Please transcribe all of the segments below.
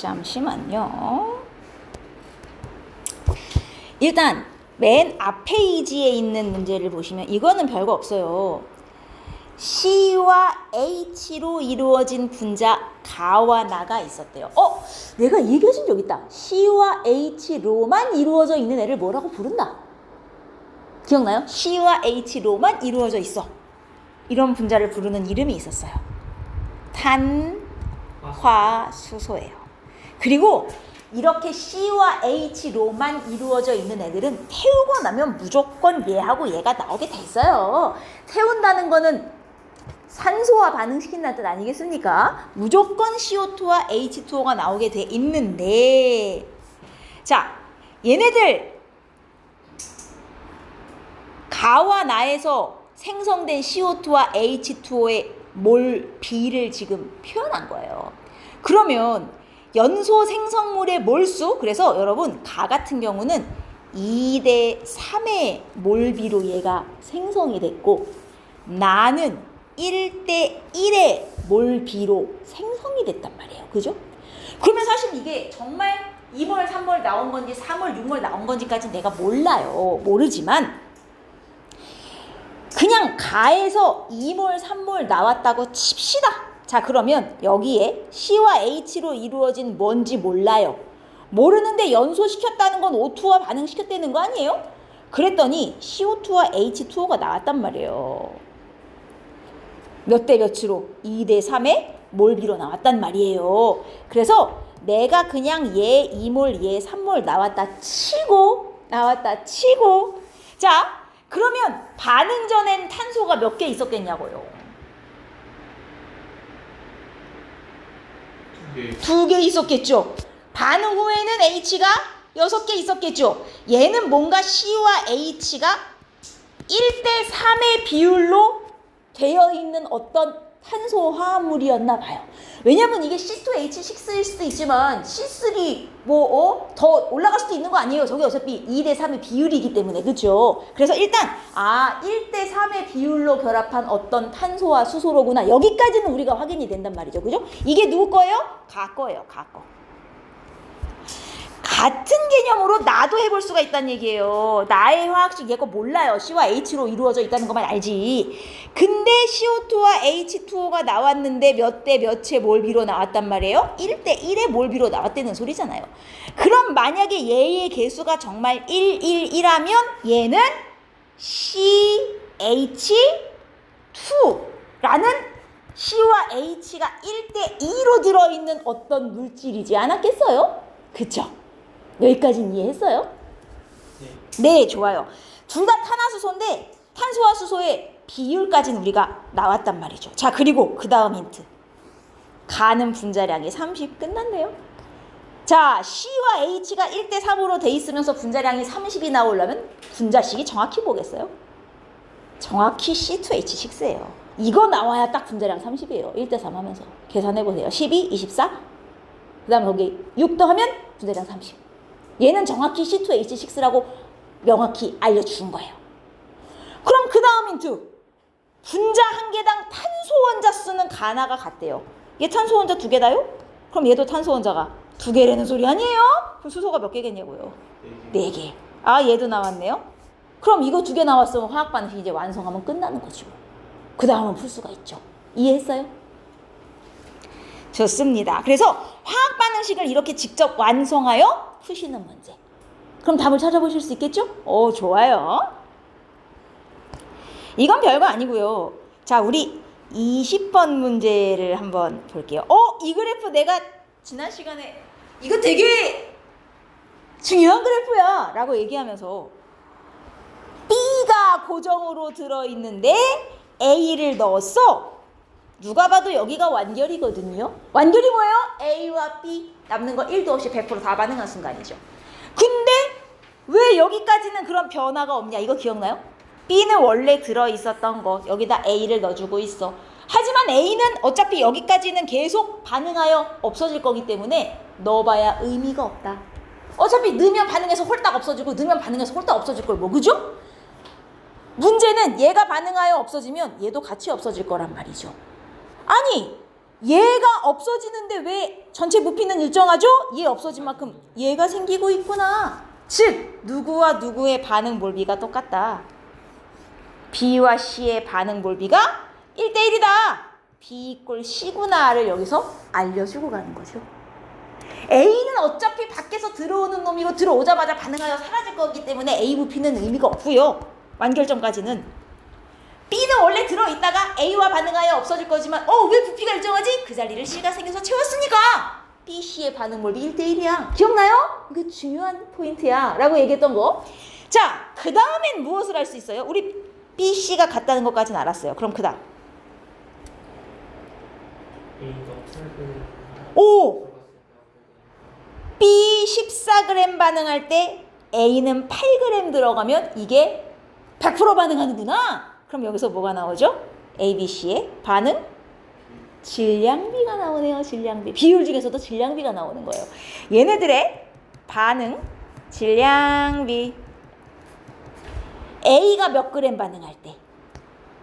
잠시만요. 일단 맨 앞 페이지에 있는 문제를 보시면 이거는 별거 없어요. C와 H로 이루어진 분자 가와 나가 있었대요. 내가 얘기해준 적 있다. C와 H로만 이루어져 있는 애를 뭐라고 부른다? 기억나요? C와 H로만 이루어져 있어. 이런 분자를 부르는 이름이 있었어요. 탄화수소예요. 그리고 이렇게 C와 H로만 이루어져 있는 애들은 태우고 나면 무조건 얘하고 얘가 나오게 돼 있어요. 태운다는 거는 산소와 반응시킨다는 뜻 아니겠습니까? 무조건 CO2와 H2O가 나오게 돼 있는데, 자, 얘네들 가와 나에서 생성된 CO2와 H2O의 몰 비를 지금 표현한 거예요. 그러면 연소 생성물의 몰수, 그래서 여러분 가 같은 경우는 2대 3의 몰비로 얘가 생성이 됐고, 나는 1대 1의 몰비로 생성이 됐단 말이에요. 그죠? 그러면 사실 이게 정말 2몰, 3몰 나온 건지 4몰, 6몰 나온 건지까지 내가 몰라요. 모르지만 그냥 가에서 2몰, 3몰 나왔다고 칩시다. 자, 그러면 여기에 C와 H로 이루어진 뭔지 몰라요. 모르는데 연소시켰다는 건 O2와 반응시켰다는 거 아니에요? 그랬더니 CO2와 H2O가 나왔단 말이에요. 몇 대 몇으로? 2대 3의 몰비로 나왔단 말이에요. 그래서 내가 그냥 얘 2몰, 얘 3몰 나왔다 치고 자, 그러면 반응 전엔 탄소가 몇 개 있었겠냐고요? 2개 있었겠죠. 반응 후에는 H가 6개 있었겠죠. 얘는 뭔가 C와 H가 1대 3의 비율로 되어 있는 어떤 탄소 화합물이었나 봐요. 왜냐면 이게 C2H6일 수도 있지만 C3 더 올라갈 수도 있는 거 아니에요. 저게 어차피 2대 3의 비율이기 때문에. 그렇죠? 그래서 일단 1대 3의 비율로 결합한 어떤 탄소와 수소로구나. 여기까지는 우리가 확인이 된단 말이죠. 그죠? 이게 누구 거예요? 가 거예요. 가 거. 같은 개념으로 나도 해볼 수가 있다는 얘기예요. 나의 화학식 얘가 몰라요. C와 H로 이루어져 있다는 것만 알지. 근데 CO2와 H2O가 나왔는데 몇 대 몇의 몰비로 나왔단 말이에요? 1대 1의 몰비로 나왔다는 소리잖아요. 그럼 만약에 얘의 개수가 정말 1, 1, 1하면 얘는 CH2라는 C와 H가 1대 2로 들어있는 어떤 물질이지 않았겠어요? 그쵸? 여기까지는 이해했어요? 네, 좋아요. 둘 다 탄화수소인데 탄소와 수소의 비율까지는 우리가 나왔단 말이죠. 자, 그리고 그 다음 힌트. 가는 분자량이 30 끝났네요. 자, C와 H가 1대 3으로 돼 있으면서 분자량이 30이 나오려면 분자식이 정확히 뭐겠어요? 정확히 C2H6예요. 이거 나와야 딱 분자량 30이에요. 1대 3 하면서. 계산해보세요. 12, 24. 그 다음에 거기 6 더하면 분자량 30. 얘는 정확히 C2H6라고 명확히 알려준 거예요. 그럼 그 다음 힌트. 분자 한 개당 탄소 원자 수는 가나가 같대요. 얘 탄소 원자 2개다요? 그럼 얘도 탄소 원자가 2개라는 소리 아니에요? 그럼 수소가 몇 개겠냐고요? 4개. 얘도 나왔네요. 그럼 이거 2개 나왔으면 화학 반응식 이제 완성하면 끝나는 거죠. 그 다음은 풀 수가 있죠. 이해했어요? 좋습니다. 그래서 화학 반응식을 이렇게 직접 완성하여 푸시는 문제. 그럼 답을 찾아보실 수 있겠죠? 좋아요. 이건 별거 아니고요. 자, 우리 20번 문제를 한번 볼게요. 이 그래프 내가 지난 시간에 이거 되게 중요한 그래프야 라고 얘기하면서 B가 고정으로 들어있는데 A를 넣었어. 누가 봐도 여기가 완결이거든요. 완결이 뭐예요? A와 B 남는 거 1도 없이 100% 다 반응한 순간이죠. 근데 왜 여기까지는 그런 변화가 없냐? 이거 기억나요? B는 원래 들어있었던 거 여기다 A를 넣어주고 있어. 하지만 A는 어차피 여기까지는 계속 반응하여 없어질 거기 때문에 넣어봐야 의미가 없다. 어차피 넣으면 반응해서 홀딱 없어지고 넣으면 반응해서 홀딱 없어질 걸 뭐, 그죠? 문제는 얘가 반응하여 없어지면 얘도 같이 없어질 거란 말이죠. 아니, 얘가 없어지는데 왜 전체 부피는 일정하죠? 얘 없어진 만큼 얘가 생기고 있구나. 즉 누구와 누구의 반응 몰비가 똑같다. B와 C의 반응 몰비가 1대1이다. B 이꼴 C구나를 여기서 알려주고 가는 거죠. A는 어차피 밖에서 들어오는 놈이고 들어오자마자 반응하여 사라질 거기 때문에 A 부피는 의미가 없고요. 완결점까지는. B는 원래 들어있다가 A와 반응하여 없어질 거지만 왜 부피가 일정하지? 그 자리를 C가 생겨서 채웠으니까 B, C의 반응 몰비 1대1이야. 기억나요? 이거 중요한 포인트야 라고 얘기했던 거. 자, 그 다음엔 무엇을 할 수 있어요? 우리 B, C가 같다는 것까지는 알았어요. 그럼 그 다음 B 14g 반응할 때 A는 8g 들어가면 이게 100% 반응하는구나. 그럼 여기서 뭐가 나오죠? A, B, C의 반응 질량비가 나오네요. 질량비. 비율 중에서도 질량비가 나오는 거예요. 얘네들의 반응 질량비. A가 몇 그램 반응할 때?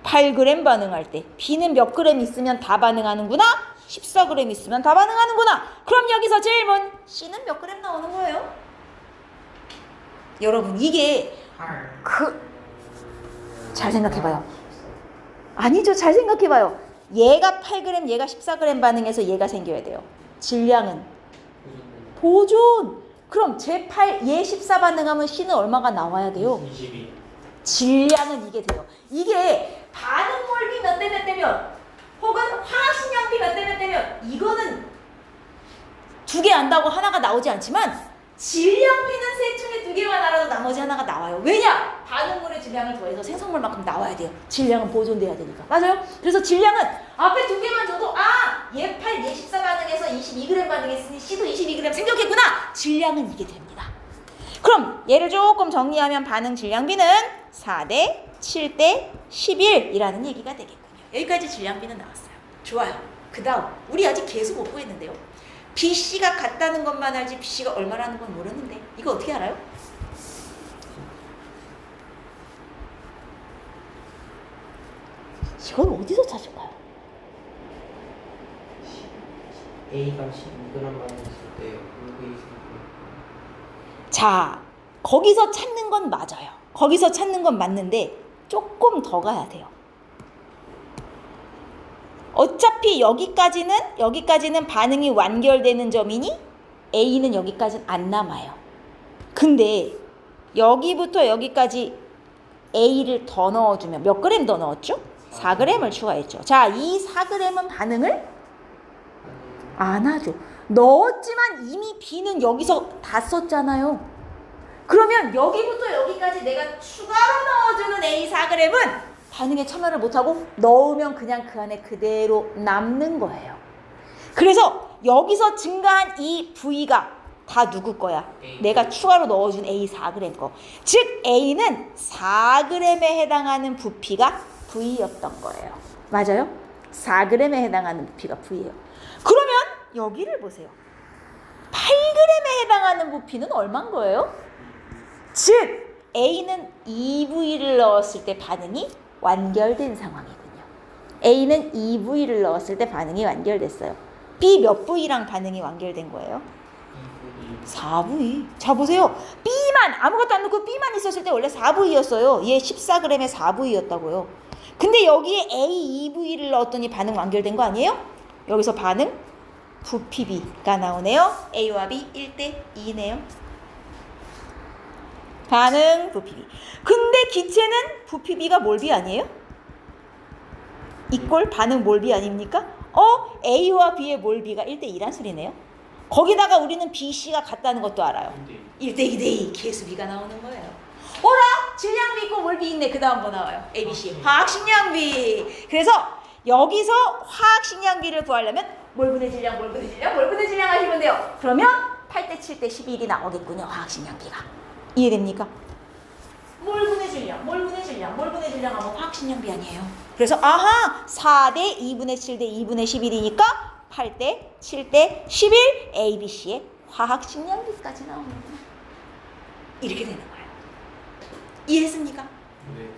8g 반응할 때. B는 몇 그램 있으면 다 반응하는구나? 14g 있으면 다 반응하는구나. 그럼 여기서 질문. C는 몇 그램 나오는 거예요? 여러분 이게 잘 생각해봐요. 아니죠. 잘 생각해봐요. 얘가 8g, 얘가 14g 반응해서 얘가 생겨야 돼요. 질량은 보존. 그럼 제 8, 얘 14 반응하면 C는 얼마가 나와야 돼요? 22. 질량은 이게 돼요. 이게 반응 몰비 몇 대 몇 대면 혹은 화학식량비 몇 대 몇 대면 이거는 두 개 안다고 하나가 나오지 않지만 질량비는 셋 중에 두 개만 알아도 나머지 하나가 나와요. 왜냐? 반응물의 질량을 더해서 생성물만큼 나와야 돼요. 질량은 보존돼야 되니까. 맞아요? 그래서 질량은 앞에 두 개만 줘도 얘 8, 얘 14 반응해서 22g 반응했으니 C도 22g 생겼겠구나. 질량은 이게 됩니다. 그럼 얘를 조금 정리하면 반응 질량비는 4대 7대 11이라는 얘기가 되겠군요. 여기까지 질량비는 나왔어요. 좋아요. 그 다음 우리 아직 계속 못 구했는데요. BC가 같다는 것만 알지 BC가 얼마라는 건 모르는데 이거 어떻게 알아요? 이걸 어디서 찾을까요? A가 12g 반응했을 때 자, 거기서 찾는 건 맞아요. 거기서 찾는 건 맞는데 조금 더 가야 돼요. 어차피 여기까지는 반응이 완결되는 점이니 A는 여기까지는 안 남아요. 근데 여기부터 여기까지 A를 더 넣어주면 몇 그램 더 넣었죠? 4g을 추가했죠. 자, 이 4g은 반응을 안 하죠. 넣었지만 이미 B는 여기서 다 썼잖아요. 그러면 여기부터 여기까지 내가 추가로 넣어주는 A 4g은 반응에 참여를 못하고 넣으면 그냥 그 안에 그대로 남는 거예요. 그래서 여기서 증가한 이 V가 다 누구 거야? 내가 추가로 넣어준 A 4g 거. 즉 A는 4g에 해당하는 부피가 V였던 거예요. 맞아요? 4g에 해당하는 부피가 V예요. 그러면 여기를 보세요. 8g에 해당하는 부피는 얼마인 거예요? 즉 A는 2V를 넣었을 때 반응이 완결된 상황이군요. A는 2V를 넣었을 때 반응이 완결됐어요. B 몇 V랑 반응이 완결된 거예요? 4V. 자 보세요. B만 아무것도 안 넣고 B만 있었을 때 원래 4V였어요. 얘 14g에 4V였다고요. 근데 여기에 A 2V를 넣었더니 반응 완결된 거 아니에요? 여기서 반응 부피 B가 나오네요. A와 B 1대 2네요. 반응 부피 B. 근데 기체는 부피 B가 몰비 아니에요? 이꼴 반응 몰비 아닙니까? A와 B의 몰비가 1대 2란 소리네요. 거기다가 우리는 B, C가 같다는 것도 알아요. 1대 2대 2 계수비가 나오는 거예요. 오라! 질량비 있고 몰비 있네. 그 다음 뭐 나와요? A, B, C. 화학식량비. 그래서 여기서 화학식량비를 구하려면 몰분의 질량, 몰분의 질량, 몰분의 질량 하시면 돼요. 그러면 8대 7대 11이 나오겠군요. 화학식량비가. 이해됩니까? 몰분의 질량, 몰분의 질량, 몰분의 질량 하면 화학식량비 아니에요. 그래서 4대 2분의 7대 2분의 11이니까 8대 7대 11 A, B, C의 화학식량비까지 나오는구나. 이렇게 되는 거예요. 이해했습니까? 네.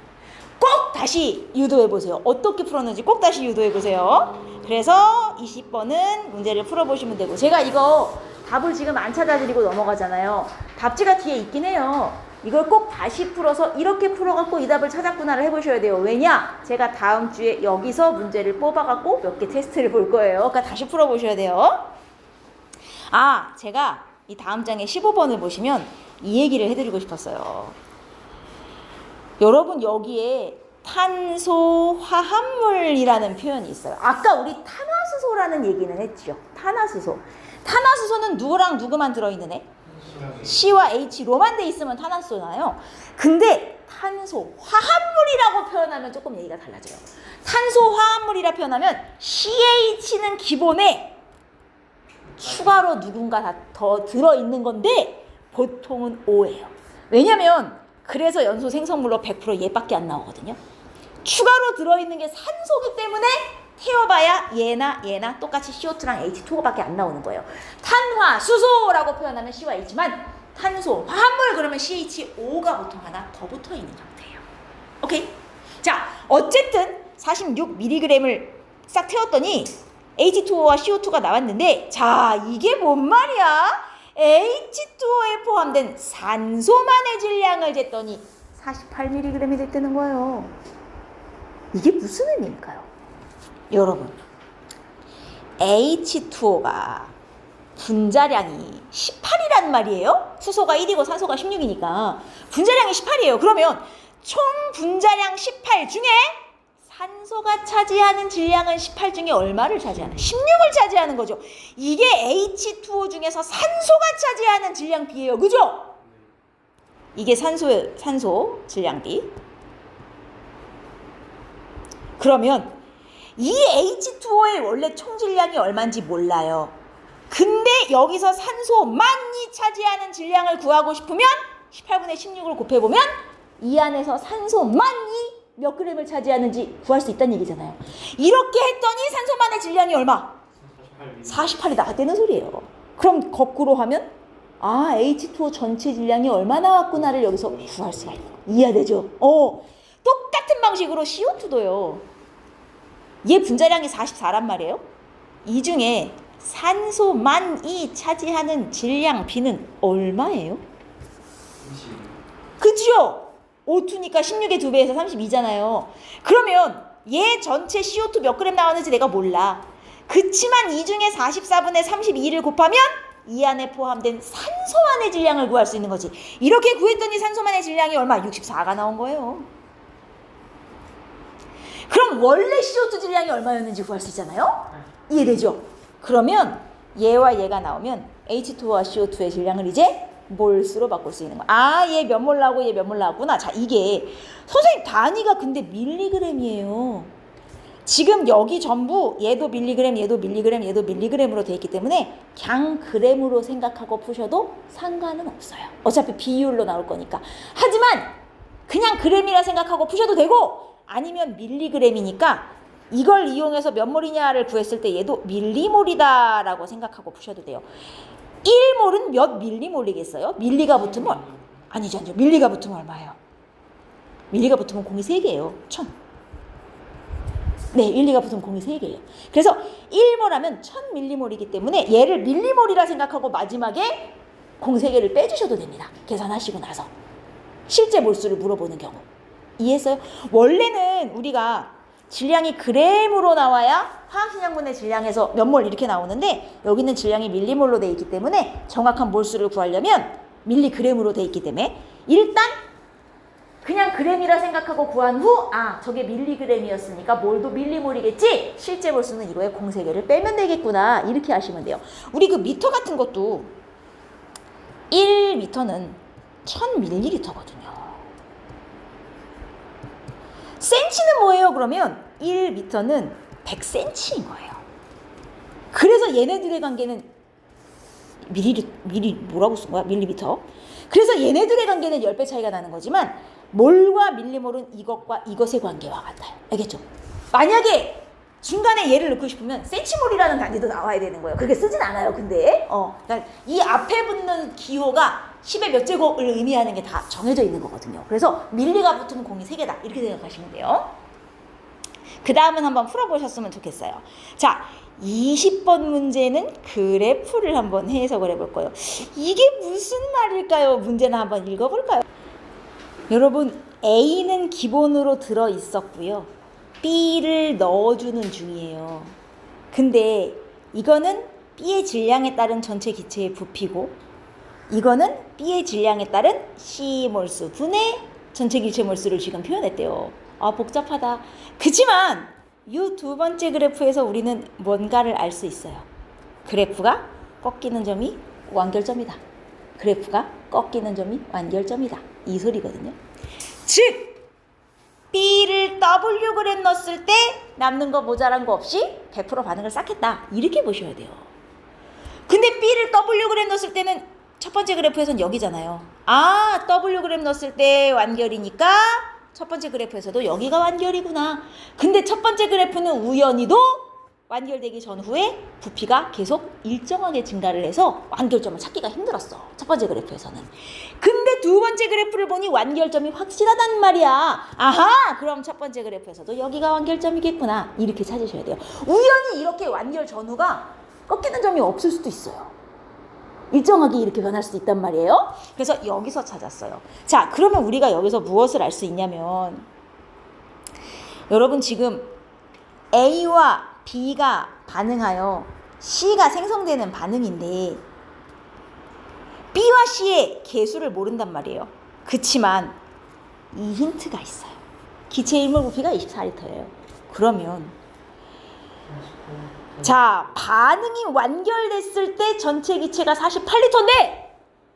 꼭 다시 유도해 보세요. 어떻게 풀었는지 꼭 다시 유도해 보세요. 그래서 20번은 문제를 풀어보시면 되고, 제가 이거 답을 지금 안 찾아드리고 넘어가잖아요. 답지가 뒤에 있긴 해요. 이걸 꼭 다시 풀어서 이렇게 풀어갖고 이 답을 찾았구나를 해보셔야 돼요. 왜냐? 제가 다음 주에 여기서 문제를 뽑아갖고 몇 개 테스트를 볼 거예요. 그러니까 다시 풀어보셔야 돼요. 아, 제가 이 다음 장에 15번을 보시면 이 얘기를 해드리고 싶었어요. 여러분, 여기에 탄소 화합물이라는 표현이 있어요. 아까 우리 탄화수소라는 얘기는 했죠. 탄화수소. 탄화수소는 누구랑 누구만 들어있는 애? C와 H로만 돼 있으면 탄화수소잖아요. 근데 탄소 화합물이라고 표현하면 조금 얘기가 달라져요. 탄소 화합물이라 표현하면 CH는 기본에 추가로 누군가 더 들어있는 건데 보통은 O예요. 왜냐면 그래서 연소 생성물로 100% 얘밖에 안 나오거든요. 추가로 들어있는 게 산소기 때문에 태워봐야 얘나 똑같이 CO2랑 H2O밖에 안 나오는 거예요. 탄화수소라고 표현하면 C와 H만, 탄소 화합물 그러면 CHO가 보통 하나 더 붙어있는 형태예요. 오케이? 자, 어쨌든 46mg을 싹 태웠더니 H2O와 CO2가 나왔는데, 자, 이게 뭔 말이야? H2O에 포함된 산소만의 질량을 쟀더니 48mg이 됐다는 거예요. 이게 무슨 의미일까요? 여러분, H2O가 분자량이 18이란 말이에요. 수소가 1이고 산소가 16이니까 분자량이 18이에요. 그러면 총 분자량 18 중에 산소가 차지하는 질량은 18 중에 얼마를 차지하나? 16을 차지하는 거죠. 이게 H2O 중에서 산소가 차지하는 질량비예요. 그죠? 이게 산소 질량비. 그러면 이 H2O의 원래 총 질량이 얼마인지 몰라요. 근데 여기서 산소만이 차지하는 질량을 구하고 싶으면 18분의 16을 곱해보면 이 안에서 산소만이 몇 그램을 차지하는지 구할 수 있다는 얘기잖아요. 이렇게 했더니 산소만의 질량이 얼마? 48이 나왔다는 소리예요. 그럼 거꾸로 하면 아, H2O 전체 질량이 얼마 나왔구나를 여기서 구할 수가 있는 거예요. 이해되죠? 똑같은 방식으로 CO2도요. 얘 분자량이 44란 말이에요. 이 중에 산소만이 차지하는 질량 B는 얼마예요? 그죠? O2니까 16의 2배에서 32잖아요. 그러면 얘 전체 CO2 몇 그램 나왔는지 내가 몰라. 그치만 이 중에 44분의 32를 곱하면 이 안에 포함된 산소만의 질량을 구할 수 있는 거지. 이렇게 구했더니 산소만의 질량이 얼마? 64가 나온 거예요. 그럼 원래 CO2 질량이 얼마였는지 구할 수 있잖아요? 이해되죠? 그러면 얘와 얘가 나오면 H2O와 CO2의 질량을 이제 몰수로 바꿀 수 있는 거야. 아, 얘 몇 몰 나오고 얘 몇 몰 나왔구나. 자, 이게 선생님 단위가 근데 밀리그램이에요. 지금 여기 전부 얘도 밀리그램, 얘도 밀리그램, 얘도 밀리그램으로 돼 있기 때문에 그냥 그램으로 생각하고 푸셔도 상관은 없어요. 어차피 비율로 나올 거니까. 하지만 그냥 그램이라 생각하고 푸셔도 되고, 아니면 밀리그램이니까 이걸 이용해서 몇 몰이냐를 구했을 때 얘도 밀리몰이다라고 생각하고 푸셔도 돼요. 1몰은 몇 밀리몰이겠어요? 밀리가 붙으면 아니죠. 밀리가 붙으면 얼마예요? 밀리가 붙으면 공이 3개예요. 1000. 네, 밀리가 붙으면 공이 3개예요. 그래서 1몰 하면 1000밀리몰이기 때문에 얘를 밀리몰이라 생각하고 마지막에 공 3개를 빼주셔도 됩니다. 계산하시고 나서. 실제 몰수를 물어보는 경우. 이해했어요? 원래는 우리가 질량이 그램으로 나와야 화학신양분의 질량에서 몇 몰 이렇게 나오는데, 여기는 질량이 밀리몰로 돼 있기 때문에 정확한 몰수를 구하려면 밀리그램으로 돼 있기 때문에 일단 그냥 그램이라 생각하고 구한 후, 아, 저게 밀리그램이었으니까 몰도 밀리몰이겠지? 실제 몰수는 이거에 공 3개를 빼면 되겠구나. 이렇게 하시면 돼요. 우리 그 미터 같은 것도 1미터는 1000ml거든요. 센치는 뭐예요? 그러면 1미터는 100cm인 거예요. 그래서 얘네들의 관계는 뭐라고 쓴 거야? 밀리미터. 그래서 얘네들의 관계는 10배 차이가 나는 거지만 몰과 밀리몰은 이것과 이것의 관계와 같아요. 알겠죠? 만약에 중간에 얘를 넣고 싶으면 센치몰이라는 단위도 나와야 되는 거예요. 그렇게 쓰진 않아요. 근데 그러니까 이 앞에 붙는 기호가 10의 몇 제곱을 의미하는 게 다 정해져 있는 거거든요. 그래서 밀리가 붙으면 공이 3개다. 이렇게 생각하시면 돼요. 그 다음은 한번 풀어보셨으면 좋겠어요. 자, 20번 문제는 그래프를 한번 해석을 해볼 거예요. 이게 무슨 말일까요? 문제는 한번 읽어볼까요? 여러분, A는 기본으로 들어있었고요. B를 넣어주는 중이에요. 근데 이거는 B의 질량에 따른 전체 기체의 부피고, 이거는 B의 질량에 따른 C 몰수 분의 전체 기체 몰수를 지금 표현했대요. 아, 복잡하다. 그치만 이 두 번째 그래프에서 우리는 뭔가를 알 수 있어요. 그래프가 꺾이는 점이 완결점이다. 그래프가 꺾이는 점이 완결점이다. 이 소리거든요. 즉 B를 Wg 넣었을 때 남는 거 모자란 거 없이 100% 반응을 쌓겠다. 이렇게 보셔야 돼요. 근데 B를 Wg 넣었을 때는 첫 번째 그래프에서는 여기잖아요. 아, Wg 넣었을 때 완결이니까 첫 번째 그래프에서도 여기가 완결이구나. 근데 첫 번째 그래프는 우연히도 완결되기 전후에 부피가 계속 일정하게 증가를 해서 완결점을 찾기가 힘들었어. 첫 번째 그래프에서는. 근데 두 번째 그래프를 보니 완결점이 확실하단 말이야. 아하! 그럼 첫 번째 그래프에서도 여기가 완결점이겠구나. 이렇게 찾으셔야 돼요. 우연히 이렇게 완결 전후가 꺾이는 점이 없을 수도 있어요. 일정하게 이렇게 변할 수도 있단 말이에요. 그래서 여기서 찾았어요. 자, 그러면 우리가 여기서 무엇을 알 수 있냐면, 여러분 지금 A와 B가 반응하여 C가 생성되는 반응인데 B와 C의 개수를 모른단 말이에요. 그치만 이 힌트가 있어요. 기체 일몰 부피가 24L예요. 그러면 자, 반응이 완결됐을 때 전체 기체가 48L인데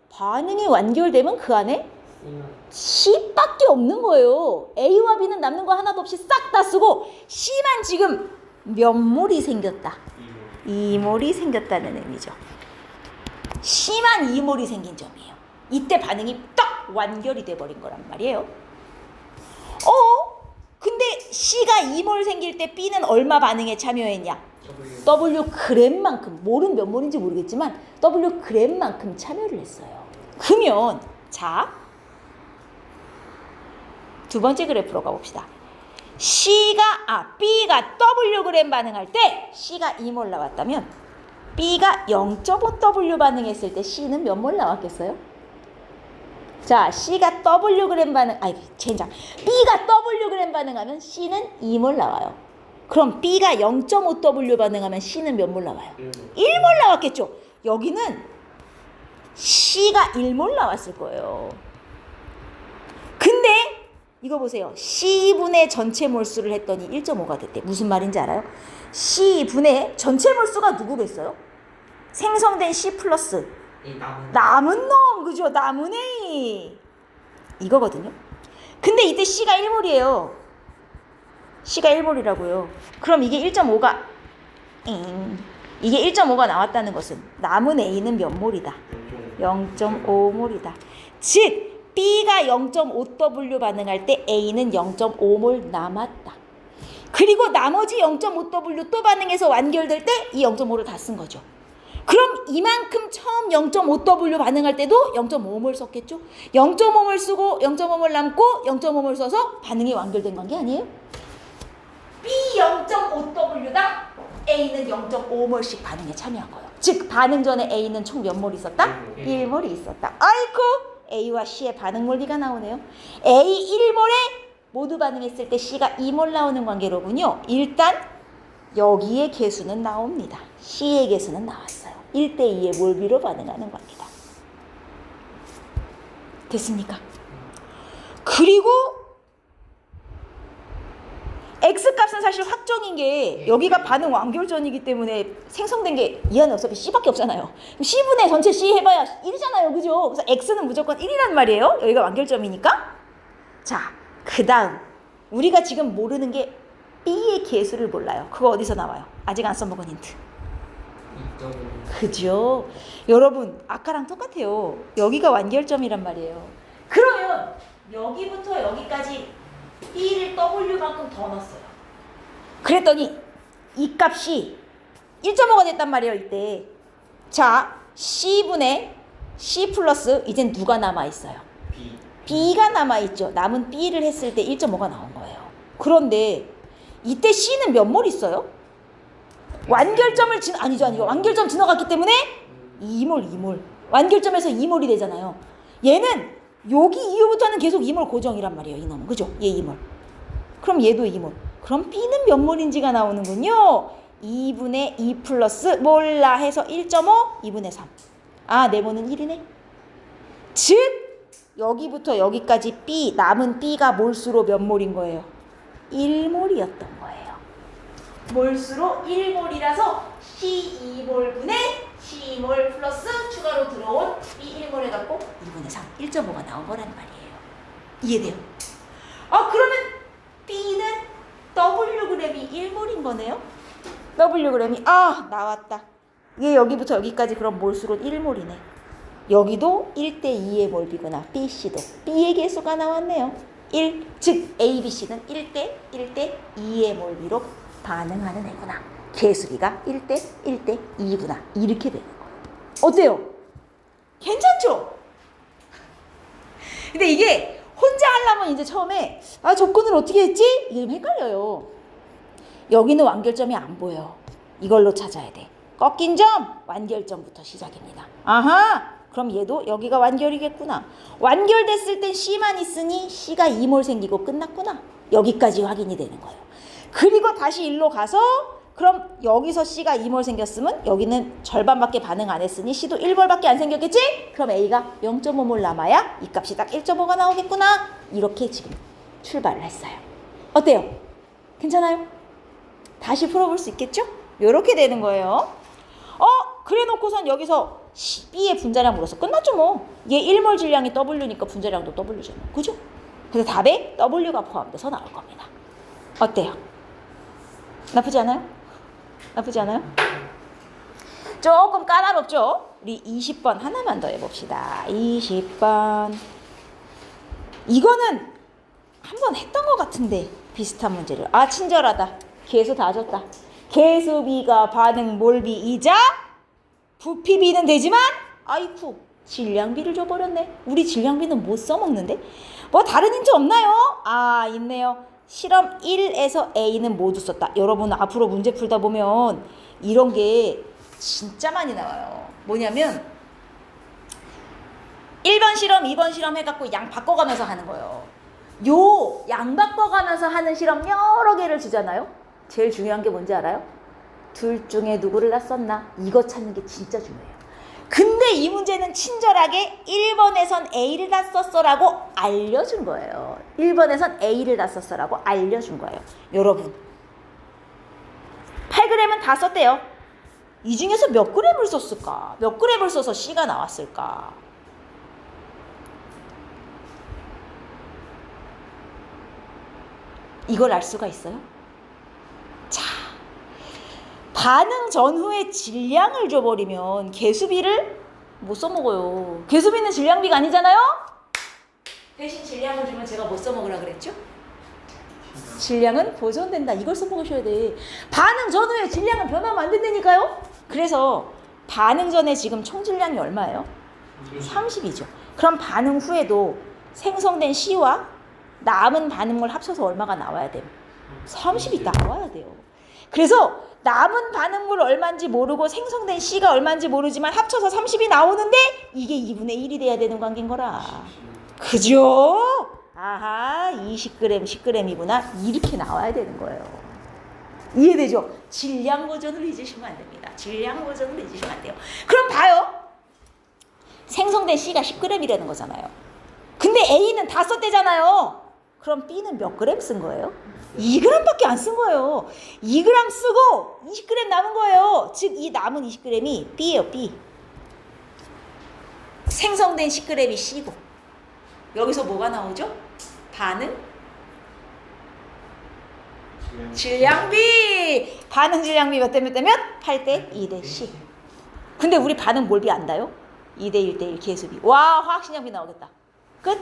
반응이 완결되면 그 안에 C밖에 없는 거예요. A와 B는 남는 거 하나도 없이 싹 다 쓰고 C만 지금 몇 몰이 생겼다. 2몰이 생겼다는 의미죠. C만 2몰이 생긴 점이에요. 이때 반응이 딱 완결이 돼버린 거란 말이에요. 근데 C가 2몰 생길 때 B는 얼마 반응에 참여했냐? W 그램만큼, 몰은 몇 몰인지 모르겠지만 W 그램만큼 참여를 했어요. 그러면 자, 두 번째 그래프로 가봅시다. B가 W 그램 반응할 때 C가 2몰 나왔다면 B가 0.5W 반응했을 때 C는 몇 몰 나왔겠어요? 자, C가 W 그램 반응, 젠장. B가 W 그램 반응하면 C는 2몰 나와요. 그럼 B가 0.5W 반응하면 C는 몇 몰 나와요? 1몰 나왔겠죠? 여기는 C가 1몰 나왔을 거예요. 근데 이거 보세요. C분의 전체 몰수를 했더니 1.5가 됐대. 무슨 말인지 알아요? C분의 전체 몰수가 누구겠어요? 생성된 C 플러스 남은 놈, 그죠? 남은 A 이거거든요. 근데 이때 C가 1몰이에요. C가 1몰이라고요. 그럼 이게 1.5가 이게 1.5가 나왔다는 것은 남은 A는 몇 몰이다? 0.5몰이다. 즉 B가 0.5W 반응할 때 A는 0.5몰 남았다. 그리고 나머지 0.5W 또 반응해서 완결될 때 이 0.5를 다 쓴 거죠. 그럼 이만큼 처음 0.5W 반응할 때도 0.5몰 썼겠죠? 0.5몰 쓰고 0.5몰 남고 0.5몰 써서 반응이 완결된 관계 아니에요? B 0.5W당 A는 0.5몰씩 반응에 참여한 거예요. 즉 반응 전에 A는 총 몇 몰 있었다? 1몰이 있었다. 아이쿠! A와 C의 반응 몰리가 나오네요. A 1몰에 모두 반응했을 때 C가 2몰 나오는 관계로군요. 일단 여기에 개수는 나옵니다. C의 개수는 나왔어요. 1대2의 몰비로 반응하는 관계다. 됐습니까? 그리고 X값은 사실 확정인 게 여기가 반응 완결전이기 때문에 생성된 게 이 안에 어차피 C밖에 없잖아요. 그럼 C분의 전체 C 해봐야 1이잖아요. 그죠? 그래서 X는 무조건 1이란 말이에요. 여기가 완결점이니까. 자, 그 다음 우리가 지금 모르는 게 B의 개수를 몰라요. 그거 어디서 나와요? 아직 안 써먹은 힌트. 그죠? 여러분 아까랑 똑같아요. 여기가 완결점이란 말이에요. 그러면 여기부터 여기까지 B를 W만큼 더 넣었어요. 그랬더니 이 값이 1.5가 됐단 말이에요, 이때. 자, C분의 C 플러스 이젠 누가 남아있어요? B. B가 남아있죠. 남은 B를 했을 때 1.5가 나온 거예요. 그런데 이때 C는 몇 몰 있어요? 완결점을 아니죠. 완결점 지나갔기 때문에 2몰. 완결점에서 2몰이 되잖아요. 얘는 여기 이후부터는 계속 2몰 고정이란 말이에요. 이놈은. 그죠? 얘 2몰. 그럼 얘도 2몰. 그럼 B는 몇 몰인지가 나오는군요. 2분의 2 플러스 몰라 해서 1.5, 2분의 3. 아, 네모는 1이네. 즉 여기부터 여기까지 B, 남은 B가 몰수로 몇 몰인 거예요? 1몰이었던 거예요. 몰수로 1몰이라서 C2몰분의 C2몰 플러스 추가로 들어온 B1몰 해갖고 2분의 3, 1.5가 나온 거란 말이에요. 이해돼요? 그러면 B는 Wg이 1몰인 거네요? Wg이 나왔다. 얘 여기부터 여기까지 그럼 몰수로 1몰이네. 여기도 1대2의 몰비구나. BC도 B의 개수가 나왔네요. 1, 즉 ABC는 1대2의 몰비로 반응하는 애구나. 개수비가 1대2구나. 이렇게 되는 거예요. 어때요? 괜찮죠? 근데 이게 혼자 하려면 이제 처음에 접근을 어떻게 했지? 이게 좀 헷갈려요. 여기는 완결점이 안 보여. 이걸로 찾아야 돼. 꺾인 점, 완결점부터 시작입니다. 아하! 그럼 얘도 여기가 완결이겠구나. 완결됐을 땐 C만 있으니 C가 2몰 생기고 끝났구나. 여기까지 확인이 되는 거예요. 그리고 다시 일로 가서 그럼 여기서 C가 2몰 생겼으면 여기는 절반밖에 반응 안 했으니 C도 1몰밖에 안 생겼겠지? 그럼 A가 0.5몰 남아야 이 값이 딱 1.5가 나오겠구나. 이렇게 지금 출발을 했어요. 어때요? 괜찮아요? 다시 풀어볼 수 있겠죠? 이렇게 되는 거예요. 그래 놓고선 여기서 B의 분자량 물어서 끝났죠 뭐. 얘 1몰 질량이 W니까 분자량도 W잖아. 그죠? 그래서 답에 W가 포함돼서 나올 겁니다. 어때요? 나쁘지 않아요? 나쁘지 않아요? 조금 까다롭죠? 우리 20번 하나만 더 해봅시다. 20번. 이거는 한번 했던 것 같은데 비슷한 문제를. 친절하다. 개수 다 줬다. 개수비가 반응 몰비이자 부피비는 되지만 아이쿠 질량비를 줘버렸네. 우리 질량비는 못 써먹는데. 뭐 다른 힌트 없나요? 있네요. 실험 1에서 A는 모두 썼다. 여러분 앞으로 문제 풀다 보면 이런 게 진짜 많이 나와요. 뭐냐면 1번 실험, 2번 실험 해갖고 양 바꿔가면서 하는 거예요. 요 양 바꿔가면서 하는 실험 여러 개를 주잖아요. 제일 중요한 게 뭔지 알아요? 둘 중에 누구를 놨었나? 이거 찾는 게 진짜 중요해요. 근데 이 문제는 친절하게 1번에선 A를 놨었어라고 알려준 거예요. 1번에선 A를 놨었어라고 알려준 거예요. 여러분 8g은 다 썼대요. 이 중에서 몇 g을 썼을까? 몇 g을 써서 C가 나왔을까? 이걸 알 수가 있어요? 자, 반응 전후에 질량을 줘버리면 개수비를 못 써먹어요. 개수비는 질량비가 아니잖아요? 대신 질량을 주면 제가 못 써먹으라 그랬죠? 질량은 보존된다. 이걸 써먹으셔야 돼. 반응 전후에 질량은 변하면 안 된다니까요? 그래서 반응 전에 지금 총 질량이 얼마예요? 30이죠. 그럼 반응 후에도 생성된 C와 남은 반응물 합쳐서 얼마가 나와야 돼요? 30이 나와야 돼요. 그래서 남은 반응물 얼마인지 모르고 생성된 C가 얼마인지 모르지만 합쳐서 30이 나오는데 이게 2분의 1이 돼야 되는 관계인 거라. 그죠? 아하, 20g, 10g이구나. 이렇게 나와야 되는 거예요. 이해되죠? 질량 보존을 잊으시면 안 됩니다. 질량 보존을 잊으시면 안 돼요. 그럼 봐요. 생성된 C가 10g이라는 거잖아요. 근데 A는 다 썼대잖아요. 그럼 B는 몇 g 쓴 거예요? 2g밖에 안 쓴 거예요. 2g 쓰고 20g 남은 거예요. 즉 이 남은 20g이 B예요. B. 생성된 10g이 C고 여기서 뭐가 나오죠? 반응 질량비. 반응 질량비 몇 대 몇 대면? 8대 2대 C. 근데 우리 반응 몰비 안다요? 2대 1대 1 개수비. 와, 화학식량비 나오겠다. 끝.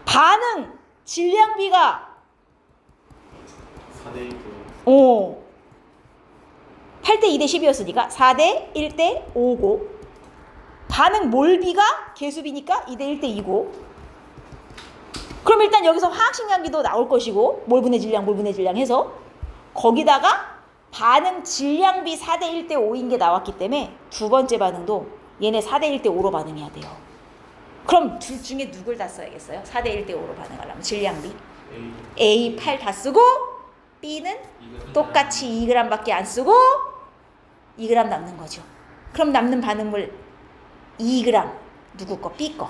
반응 질량비가 4대 1. 8대 2대 10이었으니까 4대 1대 5고 반응 몰비가 개수비니까 2대 1대 2고 그럼 일단 여기서 화학식량비도 나올 것이고 몰분의 질량 해서 거기다가 반응 질량비 4대 1대 5인 게 나왔기 때문에 두 번째 반응도 얘네 4대 1대 5로 반응해야 돼요. 그럼 둘 중에 누굴 다 써야겠어요? 4대 1대 5로 반응하려면 질량비 A 8 다 쓰고 B는 똑같이 2g밖에 안 쓰고 2g 남는 거죠. 그럼 남는 반응물 2g 누구 거? B 거